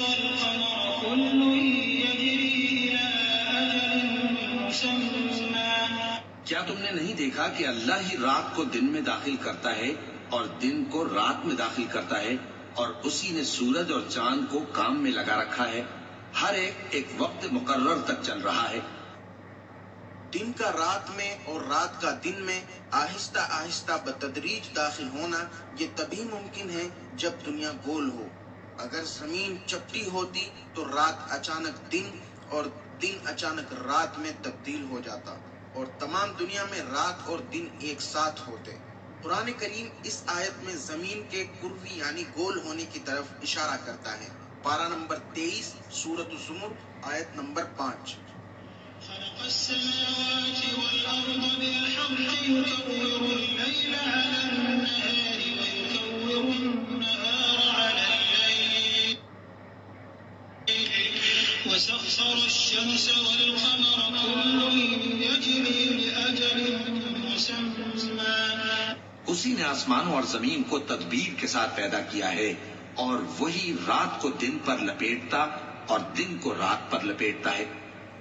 وَالْقَمَرَ كُلٌّ يَجْرِي إِلَىٰ أَجَلٍ مُّسَمًّى۔ کیا تم نے نہیں دیکھا کہ اللہ ہی رات کو دن میں داخل کرتا ہے اور دن کو رات میں داخل کرتا ہے، اور اسی نے سورج اور چاند کو کام میں لگا رکھا ہے، ہر ایک وقت مقرر تک چل رہا ہے۔ دن کا رات میں اور رات کا دن میں آہستہ آہستہ بتدریج داخل ہونا یہ تبھی ممکن ہے جب دنیا گول ہو۔ اگر زمین چپٹی ہوتی تو رات اچانک دن اور دن اچانک رات میں تبدیل ہو جاتا اور تمام دنیا میں رات اور دن ایک ساتھ ہوتے۔ قرآن کریم اس آیت میں زمین کے کروی یعنی گول ہونے کی طرف اشارہ کرتا ہے۔ پارہ نمبر 23 سورۃ الزمر آیت نمبر 5۔ خلق السماوات والأرض بالحق يكور الليل على النهار ويكور النهار على الليل وسخر الشمس والقمر كل يجري لأجل مسمى۔ اسی نے آسمانوں اور زمین کو تدبیر کے ساتھ پیدا کیا ہے، اور وہی رات کو دن پر لپیٹتا اور دن کو رات پر لپیٹتا ہے،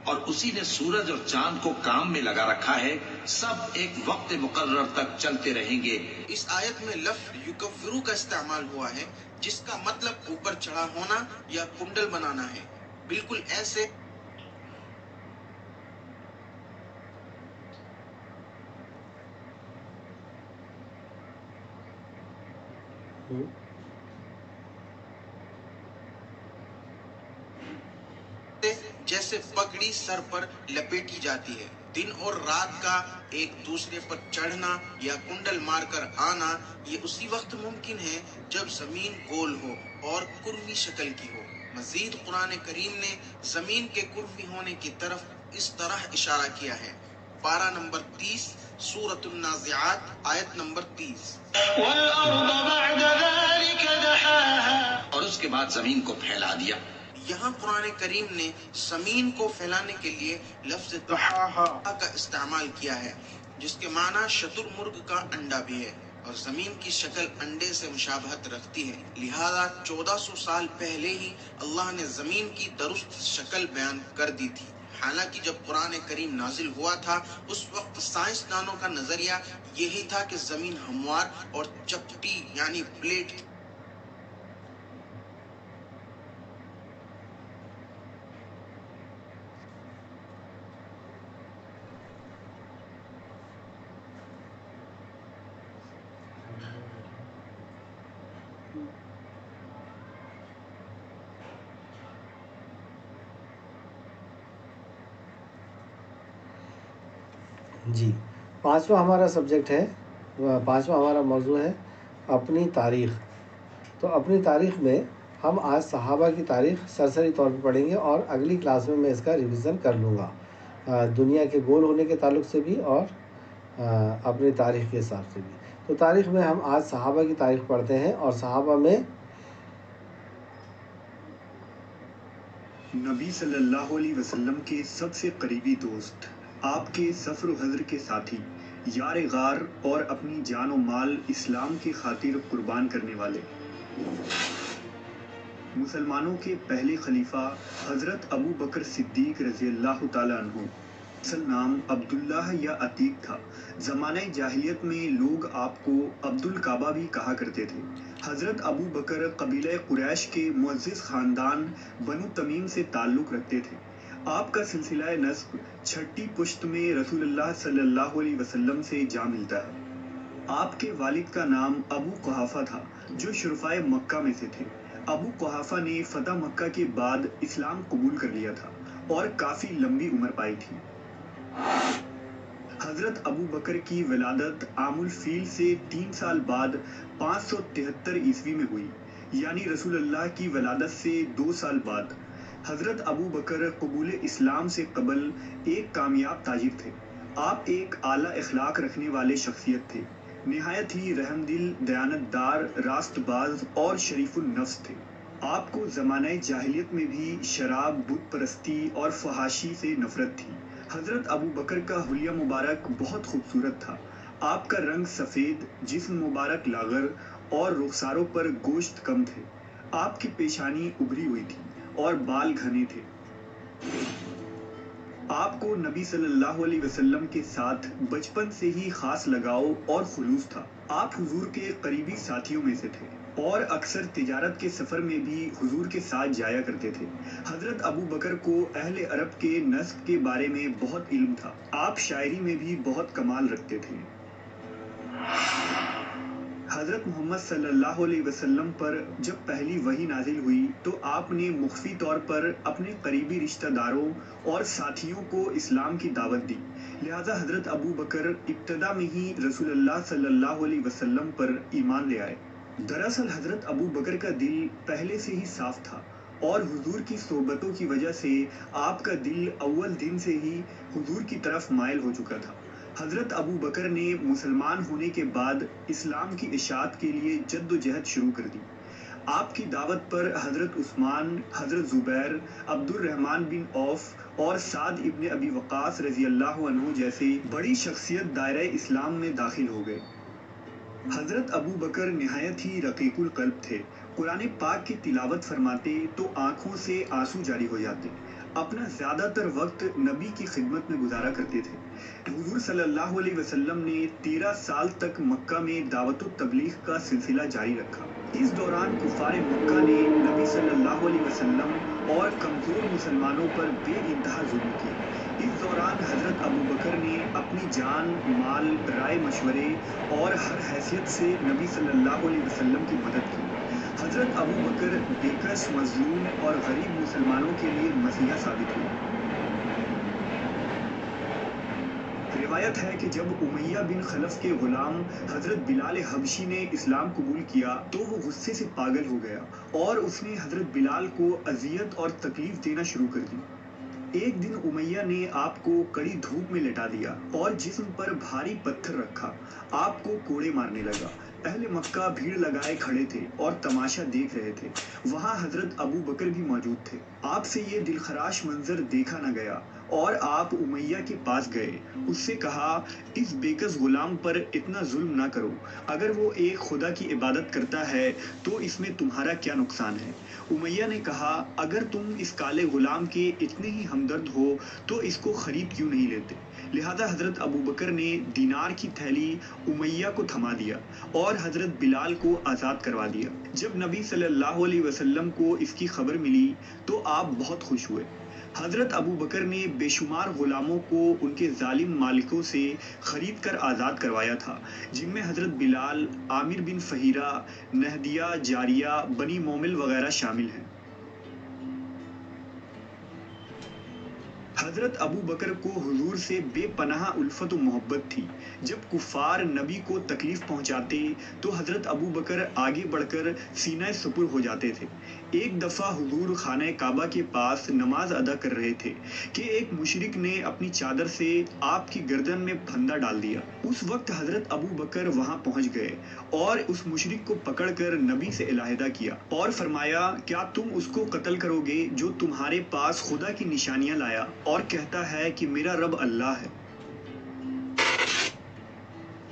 اور اسی نے سورج اور چاند کو کام میں لگا رکھا ہے، سب ایک وقت مقرر تک چلتے رہیں گے۔ اس آیت میں لفظ یکورو کا استعمال ہوا ہے، جس کا مطلب اوپر چڑھا ہونا یا کنڈل بنانا ہے، بالکل ایسے جیسے پگڑی سر پر لپیٹی جاتی ہے۔ دن اور رات کا ایک دوسرے پر چڑھنا یا کنڈل مار کر آنا یہ اسی وقت ممکن ہے جب زمین گول ہو اور کروی شکل کی ہو۔ مزید قرآن کریم نے زمین کے کروی ہونے کی طرف اس طرح اشارہ کیا ہے۔ پارہ نمبر 30 سورۃ النازعات آیت نمبر 30۔ وَالْأَرْضَ بَعْدَ ذَلِكَ دَحَاهَا، اور اس کے بعد زمین کو پھیلا دیا۔ یہاں قرآن کریم نے زمین کو پھیلانے کے لیے لفظ دحاہا کا استعمال کیا ہے، جس کے معنی شتر مرغ کا انڈا بھی ہے، اور زمین کی شکل انڈے سے مشابہت رکھتی ہے، لہذا 1400 سال پہلے ہی اللہ نے زمین کی درست شکل بیان کر دی تھی۔ حالانکہ جب قرآن کریم نازل ہوا تھا اس وقت سائنسدانوں کا نظریہ یہی تھا کہ زمین ہموار اور چپٹی یعنی پلیٹ تھی۔ جی، پانچواں ہمارا سبجیکٹ ہے، پانچواں ہمارا موضوع ہے اپنی تاریخ۔ تو اپنی تاریخ میں ہم آج صحابہ کی تاریخ سرسری طور پہ پڑھیں گے، اور اگلی کلاس میں اس کا ریویژن کر لوں گا، دنیا کے گول ہونے کے تعلق سے بھی اور اپنی تاریخ کے حساب سے بھی۔ تو تاریخ میں ہم آج صحابہ کی تاریخ پڑھتے ہیں، اور صحابہ میں نبی صلی اللہ علیہ وسلم کے سب سے قریبی دوست، آپ کے سفر و حضر کے ساتھی، یار غار اور اپنی جان و مال اسلام کی خاطر قربان کرنے والے، مسلمانوں کے پہلے خلیفہ حضرت ابو بکر صدیق رضی اللہ تعالیٰ عنہ۔ اصل نام عبداللہ یا عتیق تھا۔ زمانہ جاہلیت میں لوگ آپ کو عبد الکعبہ بھی کہا کرتے تھے۔ حضرت ابو بکر قبیلہ قریش کے معزز خاندان بنو تمیم سے تعلق رکھتے تھے۔ آپ کا سلسلہ نسب چھٹی پشت میں رسول اللہ صلی اللہ علیہ وسلم سے جا ملتا ہے۔ آپ کے والد کا نام ابو قحافہ تھا، جو شرفائے مکہ میں سے تھے۔ ابو قحافہ نے فتح مکہ کے بعد اسلام قبول کر لیا تھا اور کافی لمبی عمر پائی تھی۔ حضرت ابو بکر کی ولادت عام الفیل سے 3 سال بعد 573 عیسوی میں ہوئی، یعنی رسول اللہ کی ولادت سے 2 سال بعد۔ حضرت ابو بکر قبول اسلام سے قبل ایک کامیاب تاجر تھے۔ آپ ایک اعلیٰ اخلاق رکھنے والے شخصیت تھے، نہایت ہی رحم دل، دیانت دار، راست باز اور شریف النفس تھے۔ آپ کو زمانہ جاہلیت میں بھی شراب، بت پرستی اور فحاشی سے نفرت تھی۔ حضرت ابو بکر کا حلیہ مبارک بہت خوبصورت تھا۔ آپ کا رنگ سفید، جسم مبارک لاغر اور رخساروں پر گوشت کم تھے۔ آپ کی پیشانی ابھری ہوئی تھی اور بال گھنے تھے۔ آپ کو نبی صلی اللہ علیہ وسلم کے ساتھ بچپن سے ہی خاص لگاؤ اور خلوص تھا۔ آپ حضور کے قریبی ساتھیوں میں سے تھے اور اکثر تجارت کے سفر میں بھی حضور کے ساتھ جایا کرتے تھے۔ حضرت ابو بکر کو اہل عرب کے نسب کے بارے میں بہت علم تھا۔ آپ شاعری میں بھی بہت کمال رکھتے تھے۔ حضرت محمد صلی اللہ علیہ وسلم پر جب پہلی وحی نازل ہوئی تو آپ نے مخفی طور پر اپنے قریبی رشتہ داروں اور ساتھیوں کو اسلام کی دعوت دی، لہذا حضرت ابو بکر ابتدا میں ہی رسول اللہ صلی اللہ علیہ وسلم پر ایمان لے آئے۔ دراصل حضرت ابو بکر کا دل پہلے سے ہی صاف تھا اور حضور کی صحبتوں کی وجہ سے آپ کا دل اول دن سے ہی حضور کی طرف مائل ہو چکا تھا۔ حضرت ابو بکر نے مسلمان ہونے کے بعد اسلام کی اشاعت کے لیے جد و جہد شروع کر دی۔ آپ کی دعوت پر حضرت عثمان، حضرت زبیر، عبد الرحمن بن عوف اور سعد ابن ابی وقاص رضی اللہ عنہ جیسے بڑی شخصیت دائرہ اسلام میں داخل ہو گئے۔ حضرت ابو بکر نہایت ہی رقیق القلب تھے۔ قرآن پاک کی تلاوت فرماتے تو آنکھوں سے آنسو جاری ہو جاتے۔ اپنا زیادہ تر وقت نبی کی خدمت میں گزارا کرتے تھے۔ حضور صلی اللہ علیہ وسلم نے 13 سال تک مکہ میں دعوت و تبلیغ کا سلسلہ جاری رکھا۔ اس دوران کفار مکہ نے نبی صلی اللہ علیہ وسلم اور کمزور مسلمانوں پر بے انتہا ظلم کیا۔ اس دوران حضرت ابو بکر نے اپنی جان، مال، رائے مشورے اور ہر حیثیت سے نبی صلی اللہ علیہ وسلم کی مدد کی۔ حضرت ابو بکر بےکس، مظلوم اور غریب مسلمانوں کے لیے مسیحا ثابت ہوئے۔ روایت ہے کہ جب امیہ بن خلف کے غلام حضرت بلال حبشی نے اسلام قبول کیا تو وہ غصے سے پاگل ہو گیا اور اس نے حضرت بلال کو اذیت اور تکلیف دینا شروع کر دی۔ ایک دن امیہ نے آپ کو کڑی دھوپ میں لٹا دیا اور جسم پر بھاری پتھر رکھا، آپ کو کوڑے مارنے لگا۔ اہل مکہ بھیڑ لگائے کھڑے تھے اور تماشا دیکھ رہے تھے۔ وہاں حضرت ابو بکر بھی موجود تھے۔ آپ سے یہ دلخراش منظر دیکھا نہ گیا اور آپ امیہ کے پاس گئے، اس سے کہا، اس بےکس غلام پر اتنا ظلم نہ کرو، اگر وہ ایک خدا کی عبادت کرتا ہے تو اس میں تمہارا کیا نقصان ہے؟ امیہ نے کہا، اگر تم اس کالے غلام کے اتنے ہی ہمدرد ہو تو اس کو خرید کیوں نہیں لیتے؟ لہذا حضرت ابو بکر نے دینار کی تھیلی امیہ کو تھما دیا اور حضرت بلال کو آزاد کروا دیا۔ جب نبی صلی اللہ علیہ وسلم کو اس کی خبر ملی تو آپ بہت خوش ہوئے۔ حضرت ابو بکر نے بے شمار غلاموں کو ان کے ظالم مالکوں سے خرید کر آزاد کروایا تھا، جن میں حضرت بلال، عامر بن فہیرہ، نہدیہ، جاریہ، بنی مومل وغیرہ شامل ہیں۔ حضرت ابو بکر کو حضور سے بے پناہ الفت و محبت تھی۔ جب کفار نبی کو تکلیف پہنچاتے تو حضرت ابو بکر آگے بڑھ کر سینہ سپر ہو جاتے تھے۔ ایک دفعہ حضور خانہ کعبہ کے پاس نماز ادا کر رہے تھے کہ ایک مشرک نے اپنی چادر سے آپ کی گردن میں پھندا ڈال دیا۔ اس وقت حضرت ابو بکر وہاں پہنچ گئے اور اس مشرک کو پکڑ کر نبی سے علیحدہ کیا اور فرمایا، کیا تم اس کو قتل کرو گے جو تمہارے پاس خدا کی نشانیاں لایا اور کہتا ہے کہ میرا رب اللہ ہے؟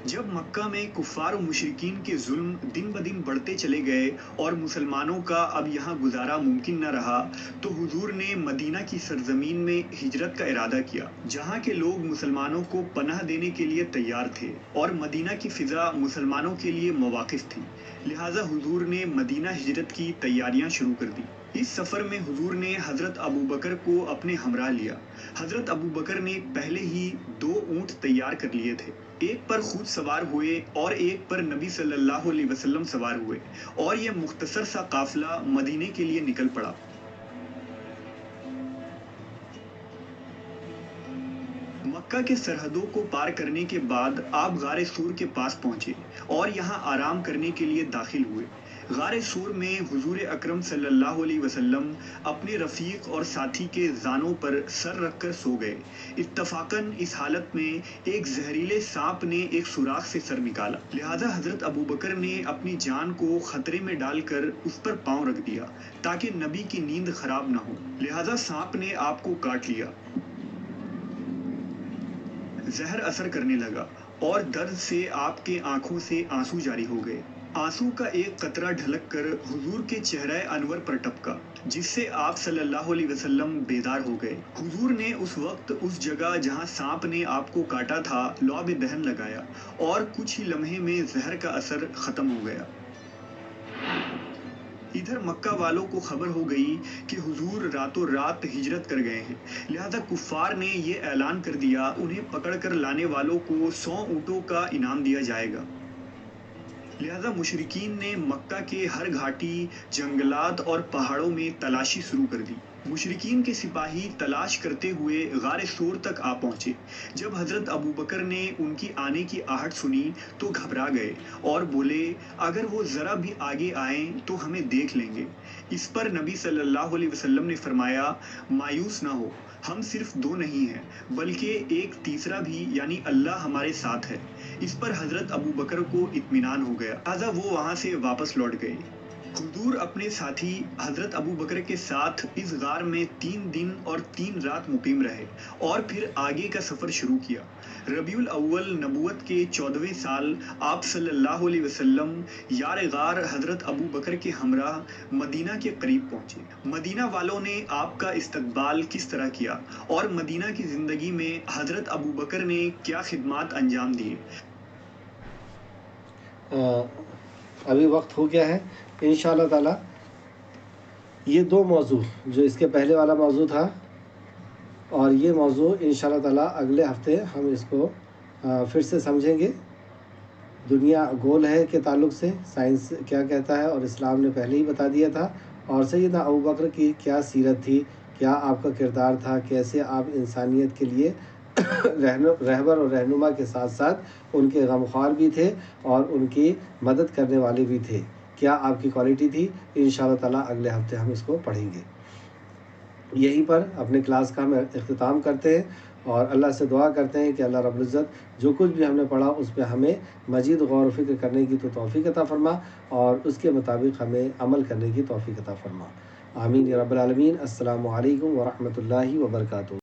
جب مکہ میں کفار و مشرکین کے ظلم دن بدن بڑھتے چلے گئے اور مسلمانوں کا اب یہاں گزارا ممکن نہ رہا تو حضور نے مدینہ کی سرزمین میں ہجرت کا ارادہ کیا، جہاں کے لوگ مسلمانوں کو پناہ دینے کے لیے تیار تھے اور مدینہ کی فضا مسلمانوں کے لیے مواقف تھی، لہٰذا حضور نے مدینہ ہجرت کی تیاریاں شروع کر دی۔ اس سفر میں حضور نے حضرت ابو بکر کو اپنے ہمراہ لیا۔ حضرت ابو بکر نے پہلے ہی 2 اونٹ تیار کر لیے تھے، ایک پر خود سوار ہوئے اور ایک پر نبی صلی اللہ علیہ وسلم سوار ہوئے، اور یہ مختصر سا قافلہ مدینے کے لیے نکل پڑا۔ مکہ کے سرحدوں کو پار کرنے کے بعد آپ غار سور کے پاس پہنچے اور یہاں آرام کرنے کے لیے داخل ہوئے۔ غار سور میں حضور اکرم صلی اللہ علیہ وسلم اپنے رفیق اور ساتھی کے زانوں پر سر رکھ کر سو گئے۔ اتفاقاً اس حالت میں ایک زہریلے سانپ نے ایک سوراخ سے سر نکالا، لہٰذا حضرت ابو بکر نے اپنی جان کو خطرے میں ڈال کر اس پر پاؤں رکھ دیا تاکہ نبی کی نیند خراب نہ ہو، لہٰذا سانپ نے آپ کو کاٹ لیا۔ زہر اثر کرنے لگا اور درد سے آپ کے آنکھوں سے آنسو جاری ہو گئے۔ آنسو کا ایک قطرہ ڈھلک کر حضور کے چہرہ انور پر ٹپکا، جس سے آپ صلی اللہ علیہ وسلم بیدار ہو گئے۔ حضور نے اس وقت اس جگہ جہاں سانپ نے آپ کو کاٹا تھا لعاب دہن لگایا اور کچھ ہی لمحے میں زہر کا اثر ختم ہو گیا۔ ادھر مکہ والوں کو خبر ہو گئی کہ حضور راتوں رات ہجرت کر گئے ہیں، لہذا کفار نے یہ اعلان کر دیا انہیں پکڑ کر لانے والوں کو 100 اونٹوں کا انعام دیا جائے گا۔ لہذا مشرکین نے مکہ کے ہر گھاٹی، جنگلات اور پہاڑوں میں تلاشی شروع کر دی۔ مشرکین کے سپاہی تلاش کرتے ہوئے غار سور تک آ پہنچے۔ جب حضرت ابو بکر نے ان کی آنے کی آہٹ سنی تو گھبرا گئے اور بولے، اگر وہ ذرا بھی آگے آئیں تو ہمیں دیکھ لیں گے۔ اس پر نبی صلی اللہ علیہ وسلم نے فرمایا، مایوس نہ ہو، ہم صرف 2 نہیں ہیں بلکہ ایک تیسرا بھی یعنی اللہ ہمارے ساتھ ہے۔ اس پر حضرت ابو بکر کو اطمینان ہو گیا، لہٰذا وہ وہاں سے واپس لوٹ گئے۔ حضور اپنے ساتھی حضرت ابو بکر کے ساتھ اس غار میں 3 دن اور 3 رات مقیم رہے اور پھر آگے کا سفر شروع کیا۔ ربیع الاول نبوت کے 14ویں سال آپ صلی اللہ علیہ وسلم یار غار حضرت ابو بکر کے ہمراہ مدینہ کے قریب پہنچے۔ مدینہ والوں نے آپ کا استقبال کس طرح کیا اور مدینہ کی زندگی میں حضرت ابو بکر نے کیا خدمات انجام دیے۔ ابھی وقت ہو گیا ہے، انشاءاللہ تعالی یہ 2 موضوع جو اس کے پہلے والا موضوع تھا اور یہ موضوع انشاءاللہ تعالی اگلے ہفتے ہم اس کو پھر سے سمجھیں گے۔ دنیا گول ہے کے تعلق سے سائنس کیا کہتا ہے اور اسلام نے پہلے ہی بتا دیا تھا، اور سیدنا ابو بکر کی کیا سیرت تھی، کیا آپ کا کردار تھا، کیسے آپ انسانیت کے لیے رہبر اور رہنما کے ساتھ ساتھ ان کے غمخوار بھی تھے اور ان کی مدد کرنے والے بھی تھے، کیا آپ کی کوالٹی تھی۔ انشاءاللہ تعالی اگلے ہفتے ہم اس کو پڑھیں گے۔ یہیں پر اپنے کلاس کا ہم اختتام کرتے ہیں اور اللہ سے دعا کرتے ہیں کہ اللہ رب العزت جو کچھ بھی ہم نے پڑھا اس پہ ہمیں مزید غور و فکر کرنے کی تو توفیق عطا فرما اور اس کے مطابق ہمیں عمل کرنے کی توفیق عطا فرما۔ آمین یا رب العالمین۔ السلام علیکم ورحمۃ اللہ وبرکاتہ۔